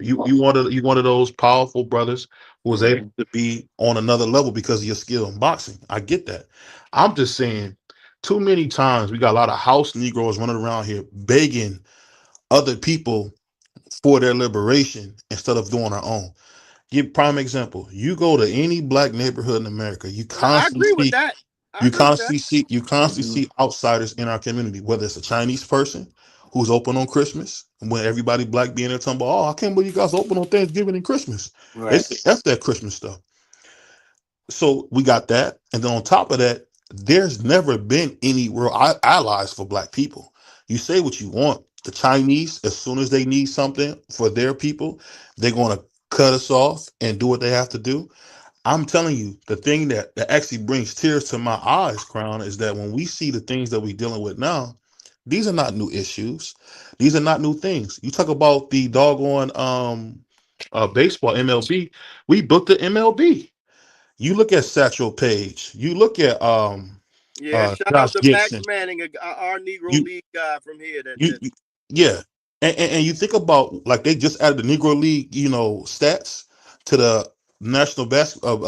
Speaker 4: You one of those powerful brothers who was able to be on another level because of your skill in boxing. I get that. I'm just saying, too many times we got a lot of house Negroes running around here begging other people for their liberation instead of doing our own. Give prime example. You go to any black neighborhood in America, you constantly see outsiders in our community, whether it's a Chinese person who's open on Christmas, when everybody black being there talking about, oh, I can't believe you guys open on Thanksgiving and Christmas.
Speaker 7: Right.
Speaker 4: They say F that Christmas stuff. So we got that. And then on top of that, there's never been any real allies for black people. You say what you want. The Chinese, as soon as they need something for their people, they're going to cut us off and do what they have to do. I'm telling you, the thing that actually brings tears to my eyes, Crown, is that when we see the things that we're dealing with now, these are not new issues. These are not new things. You talk about the doggone baseball MLB. We built the MLB. You look at Satchel Paige. You look at
Speaker 5: shout out
Speaker 4: Josh
Speaker 5: to
Speaker 4: Gibson.
Speaker 5: Max Manning, our Negro League guy from here.
Speaker 4: Yeah. And you think about, like, they just added the Negro League, stats to the National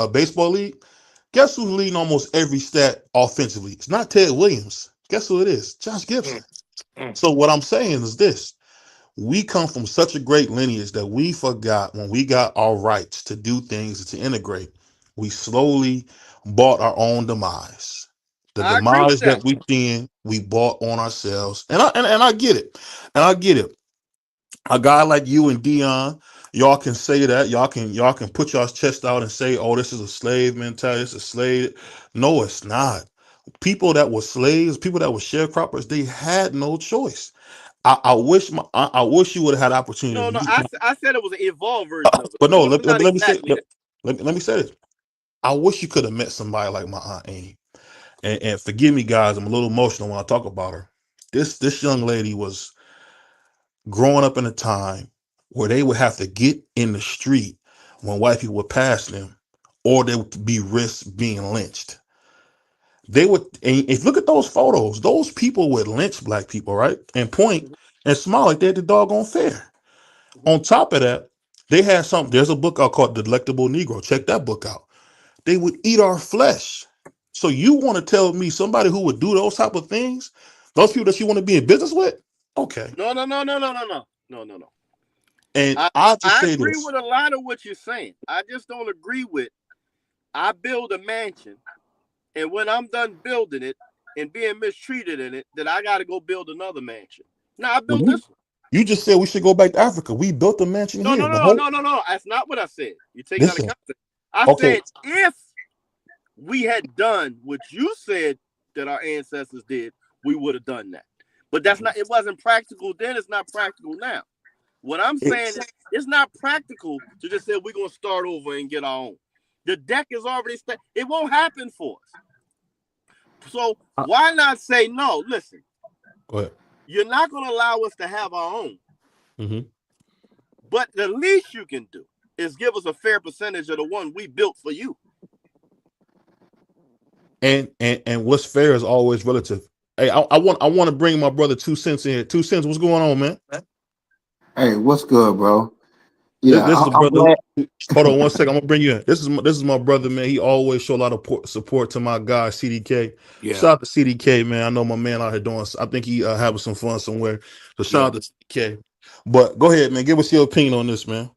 Speaker 4: Baseball League. Guess who's leading almost every stat offensively? It's not Ted Williams. Guess who it is? Josh Gibson. So what I'm saying is this. We come from such a great lineage that we forgot when we got our rights to do things, to integrate. We slowly bought our own demise. The demise that we seen, we bought on ourselves. And I get it. And I get it. A guy like you and Dion, y'all can say that. Y'all can put y'all's chest out and say, oh, this is a slave mentality, it's a slave. No, it's not. People that were slaves, people that were sharecroppers, they had no choice. I wish you would have had opportunity.
Speaker 5: No, I said it was an evolved version of it.
Speaker 4: But no, let me say this. I wish you could have met somebody like my Aunt Amy. And forgive me, guys, I'm a little emotional when I talk about her. This young lady was growing up in a time where they would have to get in the street when white people would pass them, or they would be risked being lynched. They would, and if you look at those photos, those people would lynch black people, right? And point and smile like they're the doggone fair. On top of that, they had something. There's a book out called Delectable Negro. Check that book out. They would eat our flesh. So you want to tell me somebody who would do those type of things, those people that you want to be in business with? Okay.
Speaker 5: No.
Speaker 4: And
Speaker 5: I agree with a lot of what you're saying. I just don't agree with, I build a mansion, and when I'm done building it and being mistreated in it, then I got to go build another mansion. No, I built this one.
Speaker 4: You just said we should go back to Africa. We built a mansion here.
Speaker 5: No. That's not what I said. You take it out of context. I said if we had done what you said that our ancestors did, we would have done that. But that's not. It wasn't practical then. It's not practical now. What I'm saying is, it's not practical to just say we're gonna start over and get our own. The deck is already set. It won't happen for us. So why not say no? Listen.
Speaker 4: Go ahead.
Speaker 5: You're not going to allow us to have our own.
Speaker 4: Mm-hmm.
Speaker 5: But the least you can do is give us a fair percentage of the one we built for you.
Speaker 4: and what's fair is always relative. Hey, I want to bring my brother 2 cents in here. 2 cents, what's going on, man?
Speaker 9: Hey, what's good, bro?
Speaker 4: This,
Speaker 9: Yeah,
Speaker 4: this is a
Speaker 9: I'm
Speaker 4: brother.
Speaker 9: glad.
Speaker 4: Hold on 1 second. I'm gonna bring you in. This is my brother, man. He always show a lot of support to my guy CDK.
Speaker 7: Yeah.
Speaker 4: Shout out to CDK, man. I know my man out here doing. I think he having some fun somewhere. So shout out to CDK. But go ahead, man. Give us your opinion on this, man.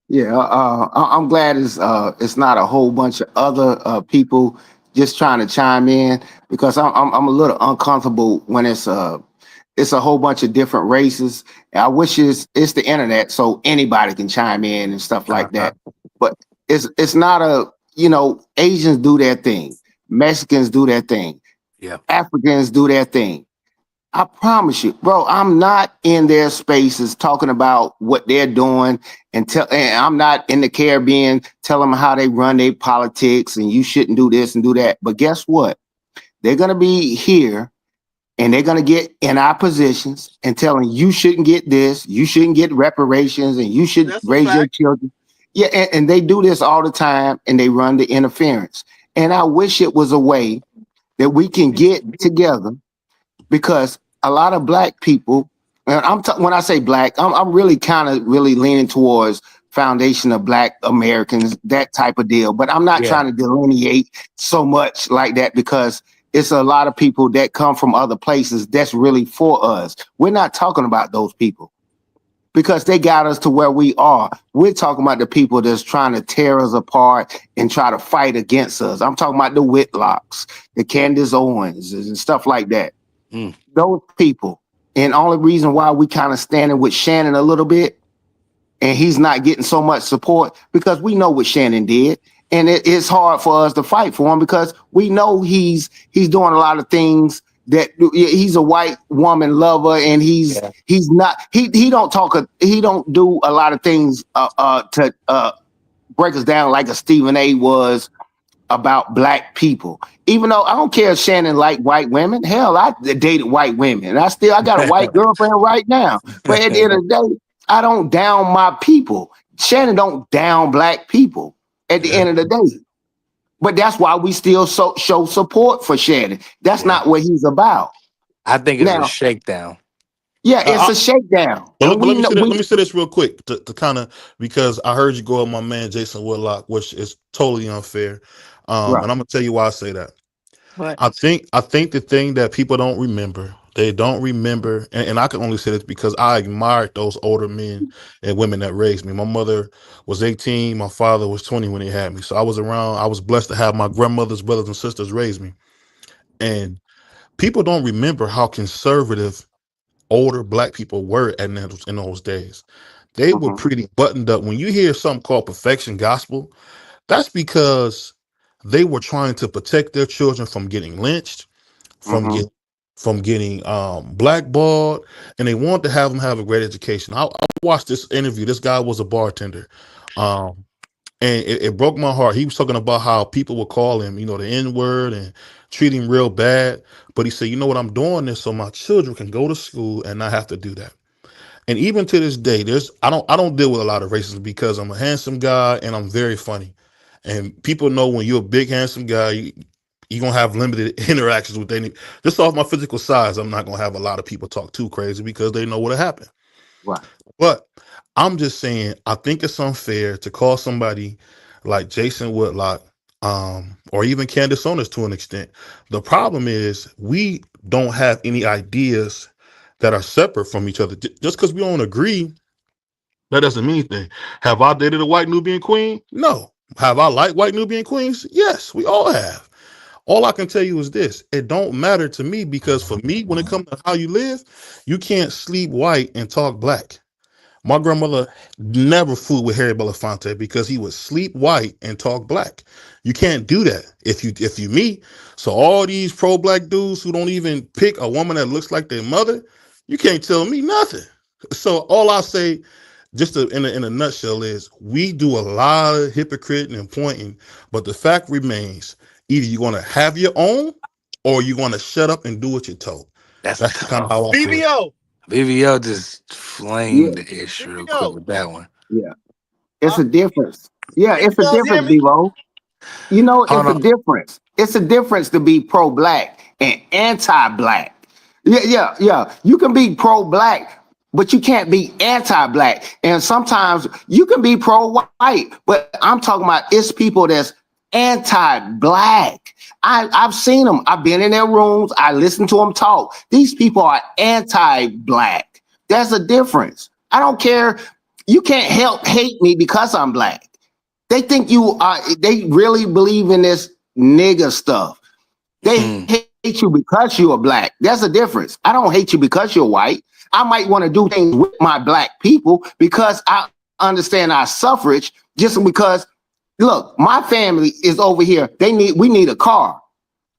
Speaker 9: Yeah, I'm glad it's not a whole bunch of other people just trying to chime in because I'm a little uncomfortable when it's a whole bunch of different races. I wish it's the internet so anybody can chime in and stuff like that. But it's not Asians do their thing, Mexicans do their thing,
Speaker 7: Yeah.
Speaker 9: Africans do their thing. I promise you, bro, I'm not in their spaces talking about what they're doing and I'm not in the Caribbean telling them how they run their politics and you shouldn't do this and do that. But guess what? They're gonna be here and they're gonna get in our positions and telling you shouldn't get this, you shouldn't get reparations, and you should raise your children. Yeah, and they do this all the time and they run the interference. And I wish it was a way that we can get together because a lot of black people, and when I say black, I'm really kind of really leaning towards foundation of black Americans, that type of deal. But I'm not trying to delineate so much like that because it's a lot of people that come from other places that's really for us. We're not talking about those people because they got us to where we are. We're talking about the people that's trying to tear us apart and try to fight against us. I'm talking about the Whitlocks, the Candace Owens, and stuff like that. Those people. And only reason why we kind of standing with Shannon a little bit and he's not getting so much support because we know what Shannon did. And it's hard for us to fight for him because we know he's doing a lot of things that he's a white woman lover and he don't do a lot of things to break us down like a Stephen A was about black people. Even though I don't care if Shannon like white women, hell, I dated white women. And I got a white girlfriend right now. But at the end of the day, I don't down my people. Shannon don't down black people at the end of the day. But that's why we still show support for Shannon. That's not what he's about.
Speaker 7: I think it's a shakedown.
Speaker 9: Yeah, it's a shakedown.
Speaker 4: Let me say this real quick to kind of, because I heard you go on my man Jason Whitlock, which is totally unfair. And I'm gonna tell you why I say that.
Speaker 7: What?
Speaker 4: I think the thing that people don't remember, and I can only say this because I admired those older men and women that raised me. My mother was 18, my father was 20 when he had me. So I was blessed to have my grandmother's brothers and sisters raise me. And people don't remember how conservative older black people were in those days. They were pretty buttoned up. When you hear something called perfection gospel, that's because they were trying to protect their children from getting lynched, from getting blackballed, and they wanted to have them have a great education. I watched this interview. This guy was a bartender, and it broke my heart. He was talking about how people would call him, the N-word and treat him real bad. But he said, you know what, I'm doing this so my children can go to school and not have to do that. And even to this day, I don't deal with a lot of racism because I'm a handsome guy and I'm very funny. And people know when you're a big, handsome guy, you're going to have limited interactions with any. Just off my physical size, I'm not going to have a lot of people talk too crazy because they know what'll happen.
Speaker 9: Right.
Speaker 4: But I'm just saying, I think it's unfair to call somebody like Jason Whitlock, or even Candace Owens to an extent. The problem is we don't have any ideas that are separate from each other. Just because we don't agree, that doesn't mean anything. Have I dated a white Nubian queen? No. Have I liked white Nubian queens? Yes, we all have. All I can tell you is this: it don't matter to me because for me, when it comes to how you live, you can't sleep white and talk black. My grandmother never fooled with Harry Belafonte because he would sleep white and talk black. You can't do that if you me. So all these pro-black dudes who don't even pick a woman that looks like their mother, you can't tell me nothing. So all I say, just in a nutshell, is we do a lot of hypocriting and pointing, but the fact remains: either you're going to have your own, or you're going to shut up and do what you're told.
Speaker 7: That's
Speaker 4: kind of how I feel.
Speaker 7: BVO just flamed the issue real quick with that one.
Speaker 9: Yeah. It's a difference. Yeah, it's a difference, Devo. You know,
Speaker 7: Hold
Speaker 9: it's a
Speaker 7: on.
Speaker 9: difference. It's a difference to be pro-black and anti-black. Yeah. You can be pro-black, but you can't be anti-black. And sometimes you can be pro-white, but I'm talking about it's people that's anti-black. I've seen them. I've been in their rooms. I listen to them talk. These people are anti-black. There's a difference. I don't care. You can't help hate me because I'm black. They think they really believe in this nigga stuff. They hate you because you're black. There's a difference. I don't hate you because you're white. I might want to do things with my black people because I understand our suffrage, just because, look, my family is over here. We need a car.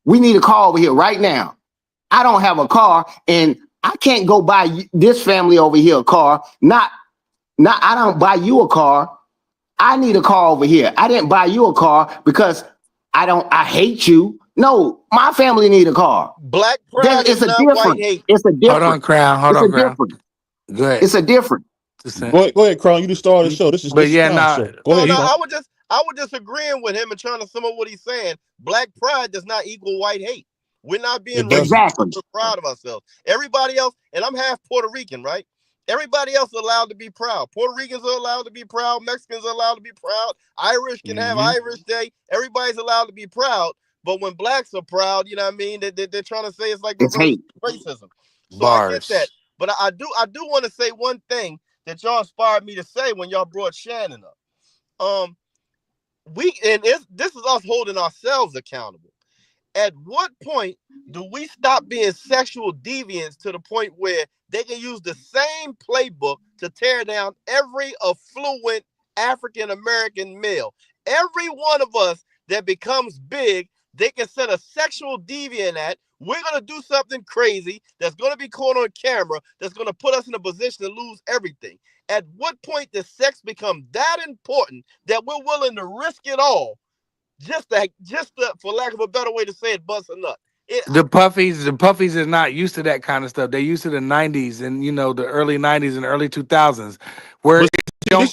Speaker 9: We need a car over here right now. I don't have a car, and I can't go buy this family over here a car. I don't buy you a car. I need a car over here. I didn't buy you a car because I hate you. No, my family need a car.
Speaker 5: Black pride is not white hate.
Speaker 9: It's a difference.
Speaker 7: Hold on, Crown. Hold on, Crown. Go ahead.
Speaker 9: It's a difference.
Speaker 4: Go ahead, Crown. You just started the show. This is Crown's show. Go ahead.
Speaker 5: I would just agreeing with him and trying to sum up what he's saying. Black pride does not equal white hate. We're not being
Speaker 9: exactly
Speaker 5: proud of ourselves. Everybody else, and I'm half Puerto Rican, right? Everybody else is allowed to be proud. Puerto Ricans are allowed to be proud. Mexicans are allowed to be proud. Irish can have Irish Day. Everybody's allowed to be proud. But when blacks are proud, you know what I mean? They're trying to say it's like racism. So
Speaker 7: Bars.
Speaker 5: I get that. But I do want to say one thing that y'all inspired me to say when y'all brought Shannon up. This is us holding ourselves accountable. At what point do we stop being sexual deviants to the point where they can use the same playbook to tear down every affluent African-American male? Every one of us that becomes big, they can set a sexual deviant at. We're going to do something crazy that's going to be caught on camera, that's going to put us in a position to lose everything. At what point does sex become that important that we're willing to risk it all just to, for lack of a better way to say it, bust a nut?
Speaker 7: The puffies is not used to that kind of stuff. They're used to the 90s and the early 90s and early 2000s, where hold on,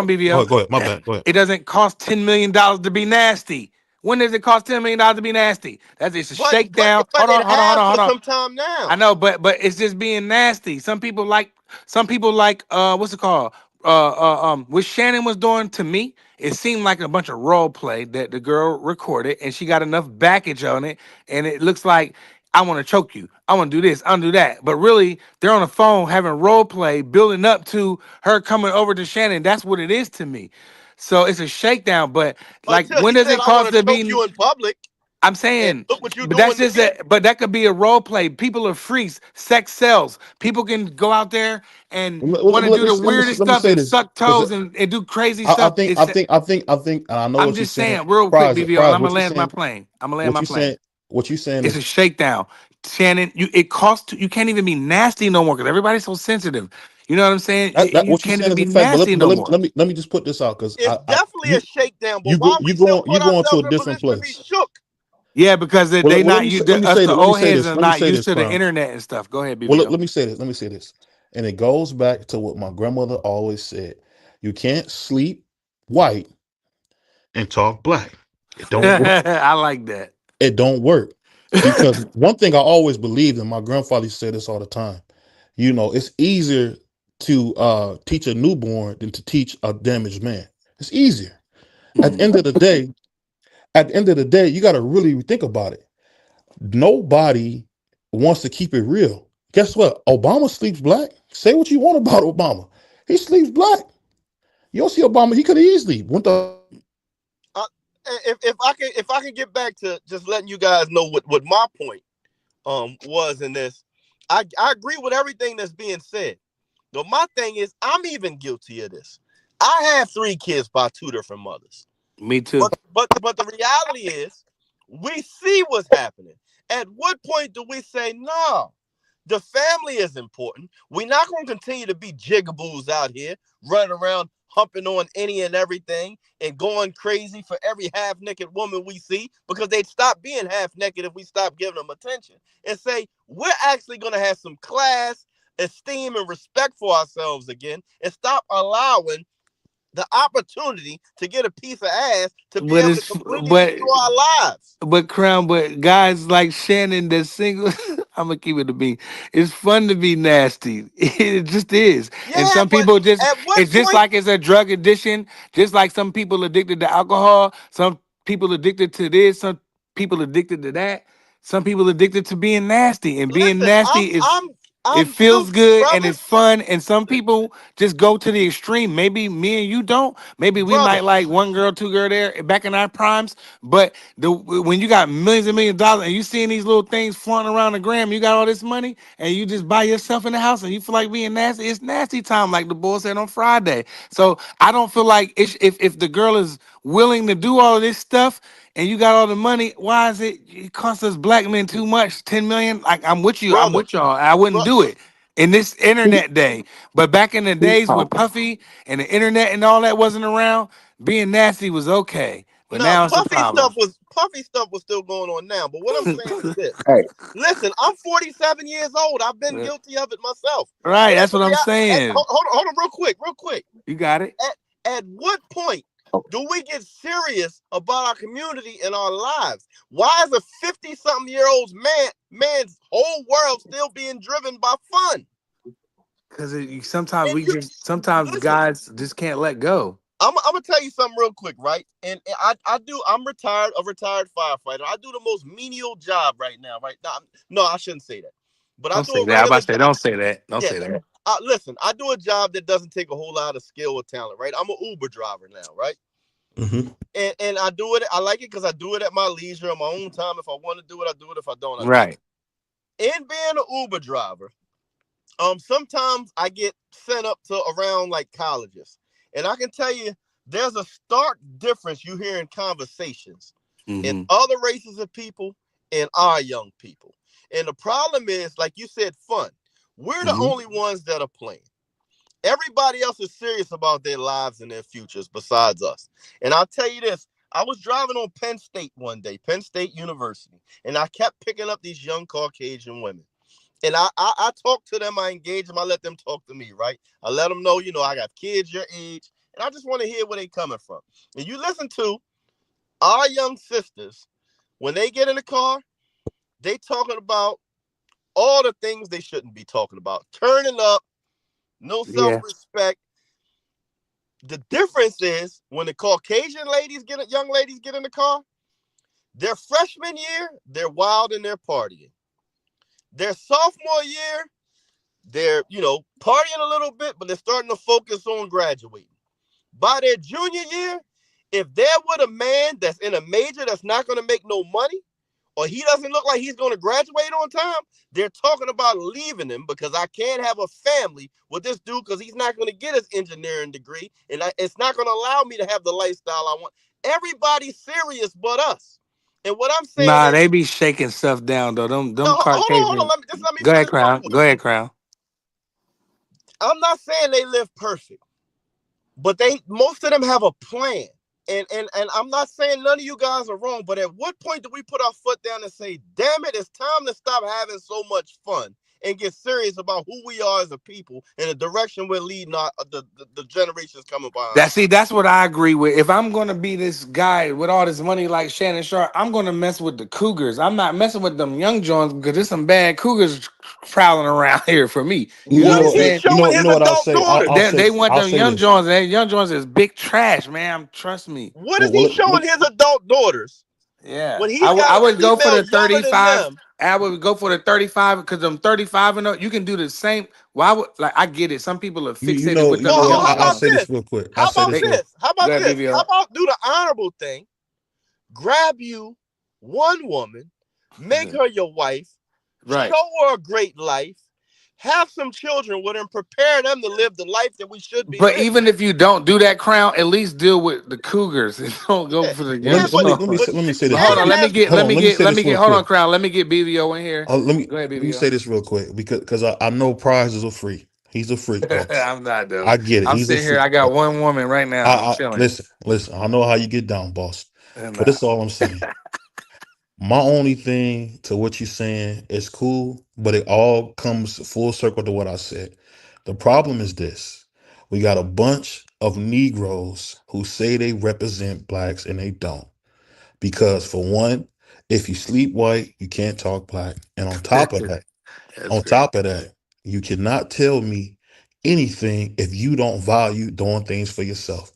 Speaker 7: BVO.
Speaker 4: Go ahead. My bad. Go ahead.
Speaker 7: It doesn't cost $10 million to be nasty. When does it cost $10 million to be nasty? It's a shakedown. Hold on.
Speaker 5: Some time now.
Speaker 7: I know, but it's just being nasty. Some people like what's it called? What Shannon was doing to me, it seemed like a bunch of role play that the girl recorded, and she got enough baggage on it, and it looks like I want to choke you, I want to do this, I want to do that. But really, they're on the phone having role play, building up to her coming over to Shannon. That's what it is to me. So it's a shakedown. But like, when does it cost to be
Speaker 5: you in public?
Speaker 7: I'm saying,
Speaker 5: look what you
Speaker 7: but that's just but that could be a role play. People are freaks. Sex sells. People can go out there and want to do the weirdest stuff and suck toes and do crazy stuff.
Speaker 4: I think. I know.
Speaker 7: I'm just saying, real quick, BVO. I'm gonna land my plane.
Speaker 4: What you saying?
Speaker 7: It's a shakedown, Shannon. It costs. You can't even be nasty no more because everybody's so sensitive. You know what I'm saying? You can't even be nasty no more.
Speaker 4: Let me just put this out because
Speaker 5: it's definitely a shakedown. But
Speaker 4: you going to a different place.
Speaker 7: Yeah, because they're not used to us. The old heads are not used to the internet and stuff. Go ahead, BVO.
Speaker 4: Well, let me say this. And it goes back to what my grandmother always said. You can't sleep white and talk black. It don't work.
Speaker 7: I like that.
Speaker 4: It don't work. Because one thing I always believed, and my grandfather said this all the time, it's easier to teach a newborn than to teach a damaged man. It's easier. At the end of the day, you got to really think about it. Nobody wants to keep it real. Guess what? Obama sleeps black. Say what you want about Obama. He sleeps black. You don't see Obama. He could have easily went to.
Speaker 5: If I can get back to just letting you guys know what my point was in this, I agree with everything that's being said. But my thing is, I'm even guilty of this. I have 3 kids by 2 different mothers.
Speaker 7: Me too.
Speaker 5: But the reality is, we see what's happening. At what point do we say, no, the family is important. We're not going to continue to be jigaboos out here, running around humping on any and everything and going crazy for every half-naked woman we see, because they'd stop being half-naked if we stop giving them attention, and say, we're actually going to have some class, esteem, and respect for ourselves again, and stop allowing
Speaker 8: the opportunity to get a piece of ass to be
Speaker 7: But
Speaker 8: able to
Speaker 7: it's
Speaker 8: completely
Speaker 7: but
Speaker 8: destroy our lives.
Speaker 7: but Crown, but guys like Shannon that's single, I'm gonna keep it a beat. It's fun to be nasty. It just is. And
Speaker 8: Yeah,
Speaker 7: some
Speaker 8: but
Speaker 7: people just
Speaker 8: at what
Speaker 7: it's just
Speaker 8: point,
Speaker 7: like it's a drug addiction, just like some people addicted to alcohol, some people addicted to this, some people addicted to that, some people addicted to being nasty. And being
Speaker 8: listen,
Speaker 7: nasty is it
Speaker 8: I'm
Speaker 7: feels
Speaker 8: guilty,
Speaker 7: good and
Speaker 8: brother.
Speaker 7: it's fun. And some people just go to the extreme. Maybe me and you don't. Maybe we
Speaker 8: Brother,
Speaker 7: might like one girl, two girl there back in our primes. But when you got millions and millions of dollars and you seeing these little things flaunting around the gram, you got all this money and you just by yourself in the house and you feel like being nasty. It's nasty time, like the boy said on Friday. So I don't feel like if the girl is willing to do all of this stuff and you got all the money, why is it cost us black men too much? 10 million? Like I'm with you. I'm
Speaker 8: brother,
Speaker 7: with y'all. I wouldn't
Speaker 8: bro,
Speaker 7: do it in this internet day. But back in the days with Puffy and the internet and all that wasn't around, being nasty was okay. But
Speaker 8: now
Speaker 7: now it's a problem.
Speaker 8: Puffy stuff was still going on now. But what I'm saying is this.
Speaker 9: Hey,
Speaker 8: Listen, I'm 47 years old. I've been guilty of it myself.
Speaker 7: Right,
Speaker 8: And
Speaker 7: that's what I'm saying.
Speaker 8: hold on, real quick.
Speaker 7: You got it.
Speaker 8: At what point do we get serious about our community and our lives? Why is a 50-something-year-old man's whole world still being driven by fun?
Speaker 7: Because sometimes
Speaker 8: And
Speaker 7: sometimes
Speaker 8: listen,
Speaker 7: guys just can't let go.
Speaker 8: I'm gonna tell you something real quick, right? And I'm a retired firefighter. I do the most menial job right now, right now. No, I shouldn't say that. But I
Speaker 7: Don't
Speaker 8: do
Speaker 7: say
Speaker 8: a
Speaker 7: that. I'm
Speaker 8: regular
Speaker 7: about to say,
Speaker 8: job.
Speaker 7: don't say that. Don't
Speaker 8: Yeah.
Speaker 7: say that.
Speaker 8: Listen, I do a job that doesn't take a whole lot of skill or talent, right? I'm an Uber driver now, right?
Speaker 4: Mm-hmm.
Speaker 8: And I do it. I like it because I do it at my leisure, on my own time. If I want to do it, I do it. If I don't, I don't.
Speaker 7: Right.
Speaker 8: In being an Uber driver, sometimes I get sent up to around like colleges, and I can tell you, there's a stark difference you hear in conversations in other races of people and our young people. And the problem is, like you said, fun. We're the only ones that are playing. Everybody else is serious about their lives and their futures besides us. And I'll tell you this, I was driving on Penn State one day, Penn State University, and I kept picking up these young Caucasian women. And I talk to them, I engage them, I let them talk to me, right? I let them know, I got kids your age, and I just want to hear where they coming from. And you listen to our young sisters, when they get in the car, they talking about all the things they shouldn't be talking about. Turning up, no self-respect. The difference is when the Caucasian young ladies get in the car, their freshman year, they're wild and they're partying. Their sophomore year, they're, partying a little bit, but they're starting to focus on graduating. By their junior year, if they're with a man that's in a major that's not going to make no money, or he doesn't look like he's going to graduate on time, they're talking about leaving him because I can't have a family with this dude because he's not going to get his engineering degree, and it's not going to allow me to have the lifestyle I want. Everybody's serious but us. And what I'm saying
Speaker 7: Nah,
Speaker 8: is,
Speaker 7: they be shaking stuff down though. Them
Speaker 8: no, hold
Speaker 7: Caucasian.
Speaker 8: on. Let me
Speaker 7: Go ahead,
Speaker 8: finish my
Speaker 7: Crown.
Speaker 8: point.
Speaker 7: Go ahead, Crown.
Speaker 8: I'm not saying they live perfect, but most of them have a plan. And I'm not saying none of you guys are wrong, but at what point do we put our foot down and say, damn it, it's time to stop having so much fun and get serious about who we are as a people and the direction we're leading the generations coming behind?
Speaker 7: That's what I agree with. If I'm gonna be this guy with all this money like Shannon Sharp, I'm gonna mess with the Cougars. I'm not messing with them young Jones because there's some bad Cougars prowling around here for me. You know
Speaker 8: What
Speaker 7: what I'm
Speaker 8: is he
Speaker 7: saying?
Speaker 8: showing his
Speaker 4: What I'll
Speaker 8: adult
Speaker 4: say.
Speaker 8: daughters?
Speaker 7: They want
Speaker 4: I'll
Speaker 7: them
Speaker 4: say
Speaker 7: young
Speaker 4: this.
Speaker 7: Jones. And young Jones is big trash, man. Trust me.
Speaker 8: What is he showing his adult daughters
Speaker 7: Yeah,
Speaker 8: when he's got
Speaker 7: I
Speaker 8: a
Speaker 7: would go for
Speaker 8: female
Speaker 7: the
Speaker 8: younger than
Speaker 7: 35.
Speaker 8: them?
Speaker 7: I would go for the 35 because I'm 35 and up. You can do the same. Why would I get it? Some people are fixated with them
Speaker 8: Well,
Speaker 7: young
Speaker 8: how
Speaker 4: I'll
Speaker 8: about
Speaker 7: Jones.
Speaker 4: say this
Speaker 8: this?
Speaker 4: real quick.
Speaker 8: How about
Speaker 7: They,
Speaker 8: this? How
Speaker 7: go
Speaker 8: about
Speaker 7: ahead,
Speaker 8: this?
Speaker 7: BVO.
Speaker 8: How about do the honorable thing? Grab you one woman, make her your wife,
Speaker 7: Right.
Speaker 8: show her a great life, have some children with her, and prepare them to live the life that we should be
Speaker 7: But
Speaker 8: living.
Speaker 7: even if you don't do that, Crown, at least deal with the Cougars. Don't go
Speaker 8: Yeah,
Speaker 7: for the
Speaker 4: Well,
Speaker 7: young
Speaker 8: but
Speaker 4: let me
Speaker 7: Jones.
Speaker 4: say this
Speaker 7: Hold
Speaker 4: real
Speaker 7: on,
Speaker 4: quick.
Speaker 7: let me get
Speaker 4: Hold on, let me say this real
Speaker 7: hold on,
Speaker 4: quick.
Speaker 7: Crown. Let me get BVO in here. Go ahead,
Speaker 4: Let me
Speaker 7: BVO.
Speaker 4: say this real quick because I know prizes are free. He's a freak, boss.
Speaker 7: I'm not though.
Speaker 4: I get it.
Speaker 7: I'm
Speaker 4: He's a
Speaker 7: sitting here.
Speaker 4: freak.
Speaker 7: I got one woman right now. I'm chilling.
Speaker 4: Listen. I know how you get down, boss.
Speaker 7: And,
Speaker 4: But that's all I'm saying. My only thing to what you're saying is cool, but it all comes full circle to what I said. The problem is this: we got a bunch of Negroes who say they represent blacks and they don't. Because for one, if you sleep white, you can't talk black. And on top of that, you cannot tell me anything if you don't value doing things for yourself.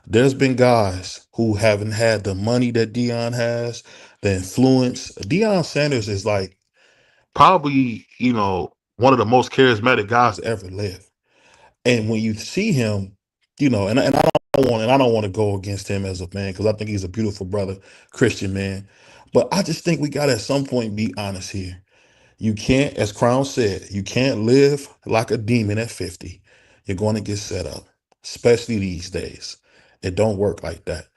Speaker 4: There's been guys who haven't had the money that Deion has, the influence. Deion Sanders is like probably, one of the most charismatic guys to ever live. And when you see him, and I don't want to go against him as a man because I think he's a beautiful brother, Christian man. But I just think we got to at some point be honest here. You can't, as Crown said, you can't live like a demon at 50. You're going to get set up, especially these days. It don't work like that.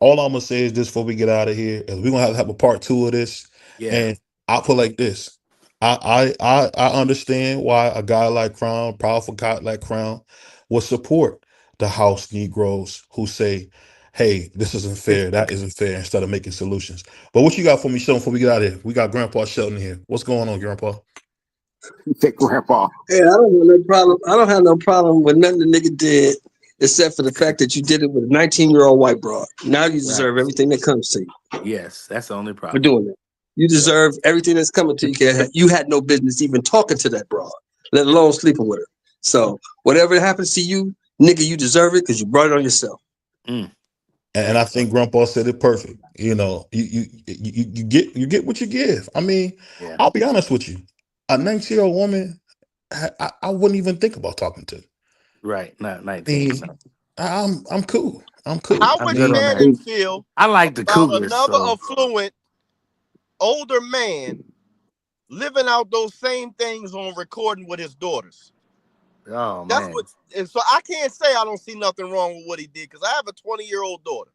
Speaker 4: All I'm gonna say is this before we get out of here, is we're gonna have a part 2 of this.
Speaker 7: Yeah.
Speaker 4: And I'll put like this. I understand why a guy like Crown, powerful guy like Crown, will support the house Negroes who say, hey, this isn't fair, that isn't fair, instead of making solutions. But what you got for me, Sheldon, before we get out of here? We got Grandpa Sheldon here. What's going on, Grandpa?
Speaker 9: Take Grandpa.
Speaker 10: Hey, I don't have no problem. I don't have no problem with nothing the nigga did, except for the fact that you did it with a 19-year-old white broad. Now you deserve everything that comes to you
Speaker 7: Yes, that's the only
Speaker 10: for
Speaker 7: problem.
Speaker 10: doing that. You deserve everything that's coming to you. You had no business even talking to that broad, let alone sleeping with her. So whatever happens to you, nigga, you deserve it because you brought it on yourself.
Speaker 4: And I think Grandpa said it perfect. You get what you give. I mean,
Speaker 7: Yeah.
Speaker 4: I'll be honest with you. A 19-year-old woman, I wouldn't even think about talking to.
Speaker 7: Right, not 19.
Speaker 4: I'm cool. I'm cool.
Speaker 5: How
Speaker 7: I'm
Speaker 5: would
Speaker 7: good on
Speaker 5: Shannon
Speaker 7: that.
Speaker 5: feel
Speaker 7: I like the
Speaker 5: about
Speaker 7: Cougars.
Speaker 5: another
Speaker 7: So.
Speaker 5: affluent older man living out those same things on recording with his daughters?
Speaker 7: Oh
Speaker 5: That's
Speaker 7: man.
Speaker 5: what, and so I can't say I don't see nothing wrong with what he did because I have a 20-year-old daughter.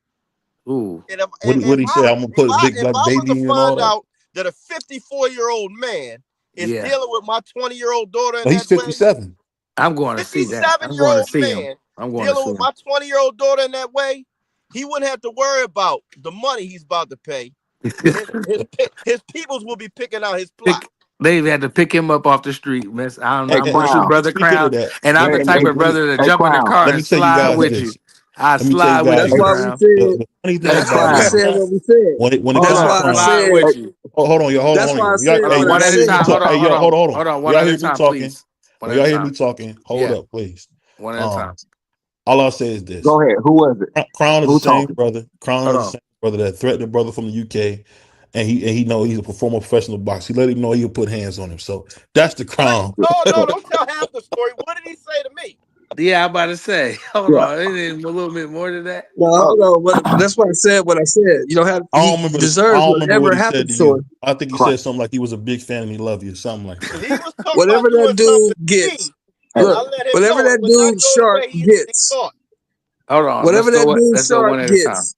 Speaker 7: Ooh.
Speaker 5: And if,
Speaker 4: What
Speaker 5: and
Speaker 4: did he
Speaker 5: if
Speaker 4: say?
Speaker 5: I,
Speaker 4: I'm gonna put a big
Speaker 5: if
Speaker 4: black
Speaker 5: I was
Speaker 4: baby
Speaker 5: to
Speaker 4: in and all
Speaker 5: find
Speaker 4: that.
Speaker 5: out that a 54-year-old man is
Speaker 7: Yeah.
Speaker 5: dealing with my 20-year-old daughter in
Speaker 4: No, he's
Speaker 5: that way,
Speaker 4: 57.
Speaker 7: I'm going to see that. I'm going to
Speaker 5: 57-year-old
Speaker 7: see him.
Speaker 5: man
Speaker 7: I'm going to
Speaker 5: dealing
Speaker 7: see
Speaker 5: with
Speaker 7: him.
Speaker 5: my 20-year-old daughter in that way, he wouldn't have to worry about the money he's about to pay. His peoples will be picking out his plot.
Speaker 7: They had to pick him up off the street, miss. I'm
Speaker 9: Hey,
Speaker 7: with you,
Speaker 9: Crown.
Speaker 7: brother
Speaker 4: Speaking of
Speaker 7: Crown.
Speaker 4: that,
Speaker 7: And I'm the
Speaker 9: Hey,
Speaker 7: type
Speaker 9: hey,
Speaker 7: of brother to
Speaker 9: hey,
Speaker 7: jump in the
Speaker 9: Crown.
Speaker 7: car
Speaker 4: let me
Speaker 7: and
Speaker 4: tell you
Speaker 7: slide
Speaker 4: guys
Speaker 7: with
Speaker 4: this.
Speaker 7: you. I
Speaker 4: Let me tell you
Speaker 7: slide with
Speaker 4: guys
Speaker 10: That's
Speaker 7: you,
Speaker 4: this.
Speaker 10: why we
Speaker 7: Crown.
Speaker 10: said.
Speaker 4: The funny thing
Speaker 10: That's why
Speaker 4: about
Speaker 10: we
Speaker 4: it
Speaker 7: I
Speaker 4: is,
Speaker 10: said what we said.
Speaker 4: when it
Speaker 10: That's
Speaker 4: comes to
Speaker 10: why I
Speaker 4: Crown,
Speaker 7: slide
Speaker 10: said.
Speaker 7: with you.
Speaker 4: hold on, y'all,
Speaker 10: That's
Speaker 4: hold
Speaker 10: why I
Speaker 4: on.
Speaker 10: said
Speaker 7: Hold on,
Speaker 10: what I
Speaker 7: one at a
Speaker 10: said.
Speaker 7: time. Hold
Speaker 4: Hey,
Speaker 7: on,
Speaker 4: yo, hold on.
Speaker 7: Hold on,
Speaker 4: When
Speaker 7: one
Speaker 4: y'all
Speaker 7: at a
Speaker 4: hear me
Speaker 7: time,
Speaker 4: talking,
Speaker 7: please. One
Speaker 4: when
Speaker 7: at a
Speaker 4: y'all hear me
Speaker 7: time.
Speaker 4: talking, hold
Speaker 7: Yeah,
Speaker 4: up, please.
Speaker 7: one at a time.
Speaker 4: All I'll say is this.
Speaker 9: Go ahead. Who was it?
Speaker 4: Crown is the
Speaker 9: Who
Speaker 4: same
Speaker 9: talking?
Speaker 4: brother. Crown
Speaker 7: Hold
Speaker 4: is the
Speaker 7: on.
Speaker 4: same brother that threatened the brother from the UK, and he know he's a former professional boxer. He let him know he'll put hands on him. So that's the Crown.
Speaker 5: No, don't tell half the story. What did he say to me?
Speaker 7: Yeah, I'm about to say. Hold
Speaker 9: Yeah.
Speaker 7: on. It is a little bit more than that.
Speaker 10: No, hold on. But that's why I said what I said. You don't have.
Speaker 4: I
Speaker 10: He
Speaker 4: don't remember. I
Speaker 10: deserves
Speaker 4: don't remember what
Speaker 10: whatever
Speaker 4: he said to
Speaker 10: happens to
Speaker 4: you.
Speaker 10: him.
Speaker 4: I think he
Speaker 9: Right.
Speaker 4: said something like he was a big fan and he loved you, something like that.
Speaker 5: He was talking
Speaker 10: Whatever
Speaker 5: about
Speaker 10: that
Speaker 5: doing something
Speaker 10: dude
Speaker 5: to
Speaker 10: gets.
Speaker 5: me, and
Speaker 10: Look,
Speaker 5: I let him
Speaker 10: whatever
Speaker 5: know it
Speaker 10: that
Speaker 5: would not
Speaker 10: dude
Speaker 5: go the
Speaker 10: Sharp
Speaker 5: way he
Speaker 10: gets.
Speaker 5: thought.
Speaker 7: Hold on.
Speaker 10: Whatever that dude
Speaker 7: Let's go
Speaker 10: Sharp
Speaker 7: one at a time.
Speaker 10: gets.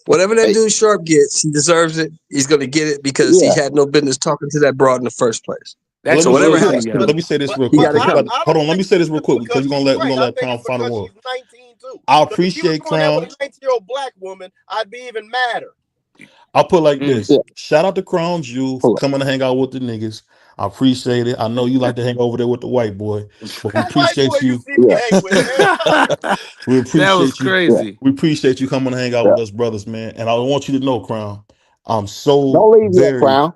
Speaker 10: Whatever that
Speaker 9: Hey,
Speaker 10: dude Sharp gets, he deserves it. He's going to get it because he
Speaker 9: yeah.
Speaker 10: had no business talking to that broad in the first place.
Speaker 4: Well,
Speaker 7: That
Speaker 4: let
Speaker 10: So
Speaker 4: me
Speaker 7: you
Speaker 4: say
Speaker 10: whatever
Speaker 7: will
Speaker 4: this.
Speaker 10: happens
Speaker 7: see
Speaker 10: to
Speaker 7: him.
Speaker 4: Let
Speaker 10: him,
Speaker 4: me say this
Speaker 5: But
Speaker 4: real
Speaker 10: he
Speaker 4: quick
Speaker 10: got to
Speaker 4: because
Speaker 10: come.
Speaker 5: I
Speaker 4: hold
Speaker 5: don't
Speaker 4: on. Let me
Speaker 5: think
Speaker 4: say this real
Speaker 5: it's
Speaker 4: quick because
Speaker 5: because she's
Speaker 4: we're
Speaker 5: white.
Speaker 4: gonna
Speaker 5: I
Speaker 4: let
Speaker 5: think
Speaker 4: Crown
Speaker 5: it's
Speaker 4: final
Speaker 5: because
Speaker 4: word.
Speaker 5: she's 19 too.
Speaker 4: I
Speaker 5: Because if he was
Speaker 4: appreciate
Speaker 5: doing that with
Speaker 4: Crown.
Speaker 5: a 19-year-old black woman, I'd be even madder.
Speaker 4: I'll put like
Speaker 7: Mm.
Speaker 4: this. Shout out to Crown Jewel for
Speaker 9: Hold
Speaker 4: coming to hang out with the niggas. I appreciate it. I know you like to hang over there with the white boy, but we
Speaker 5: What white boy
Speaker 4: appreciate
Speaker 5: you
Speaker 4: you.
Speaker 5: see
Speaker 9: on.
Speaker 5: me
Speaker 9: Yeah.
Speaker 5: hang with, man?
Speaker 4: We
Speaker 7: That was
Speaker 4: appreciate you.
Speaker 9: Yeah.
Speaker 7: crazy.
Speaker 4: We appreciate you coming to hang out
Speaker 9: Yeah.
Speaker 4: with us, brothers, man. And I want you to know, Crown, I'm so
Speaker 9: Don't leave yet,
Speaker 4: very
Speaker 9: Crown.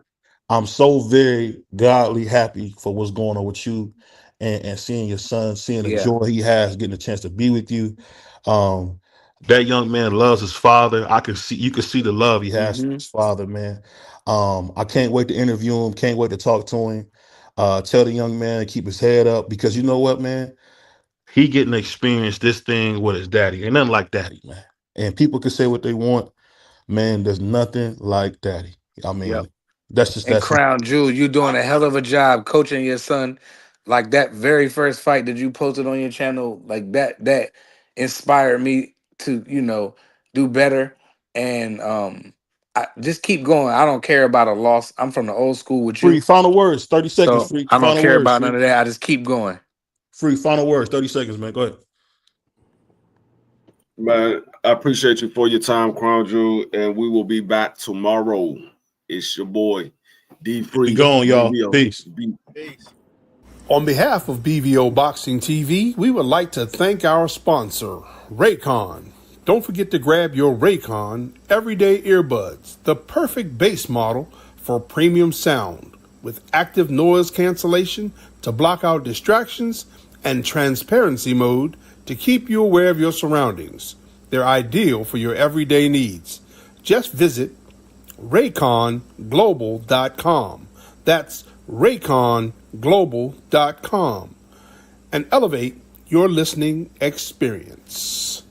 Speaker 4: I'm so very godly happy for what's going on with you and seeing your son, seeing the
Speaker 7: Yeah.
Speaker 4: joy he has, getting a chance to be with you. Um, that young man loves his father. You can see the love he has for
Speaker 7: Mm-hmm.
Speaker 4: his father, man. I can't wait to interview him, can't wait to talk to him. Tell the young man to keep his head up because you know what, man? He getting to experience this thing with his daddy. Ain't nothing like daddy, man. And people can say what they want. Man, there's nothing like daddy. I
Speaker 7: Yep.
Speaker 4: mean, that's just
Speaker 7: And
Speaker 4: that's just
Speaker 7: Crown Jewel, you doing a hell of a job coaching your son. Like that very first fight that you posted on your channel, like that inspired me to, do better. And I just keep going. I don't care about a loss. I'm from the old school with
Speaker 4: free.
Speaker 7: you.
Speaker 4: Final words, 30 seconds,
Speaker 7: So
Speaker 4: free.
Speaker 7: I don't
Speaker 4: Final
Speaker 7: care
Speaker 4: words,
Speaker 7: about none
Speaker 4: free.
Speaker 7: of that. I just keep going.
Speaker 4: Free, final words, 30 seconds, man. Go ahead.
Speaker 6: Man, I appreciate you for your time, Crown Jewel, and we will be back tomorrow. It's your boy, D
Speaker 4: We
Speaker 6: Free.
Speaker 4: going, y'all. Peace.
Speaker 5: Peace.
Speaker 3: On behalf of BVO Boxing TV, we would like to thank our sponsor, Raycon. Don't forget to grab your Raycon everyday earbuds, the perfect bass model for premium sound with active noise cancellation to block out distractions and transparency mode to keep you aware of your surroundings. They're ideal for your everyday needs. Just visit rayconglobal.com. That's rayconglobal.com and elevate your listening experience.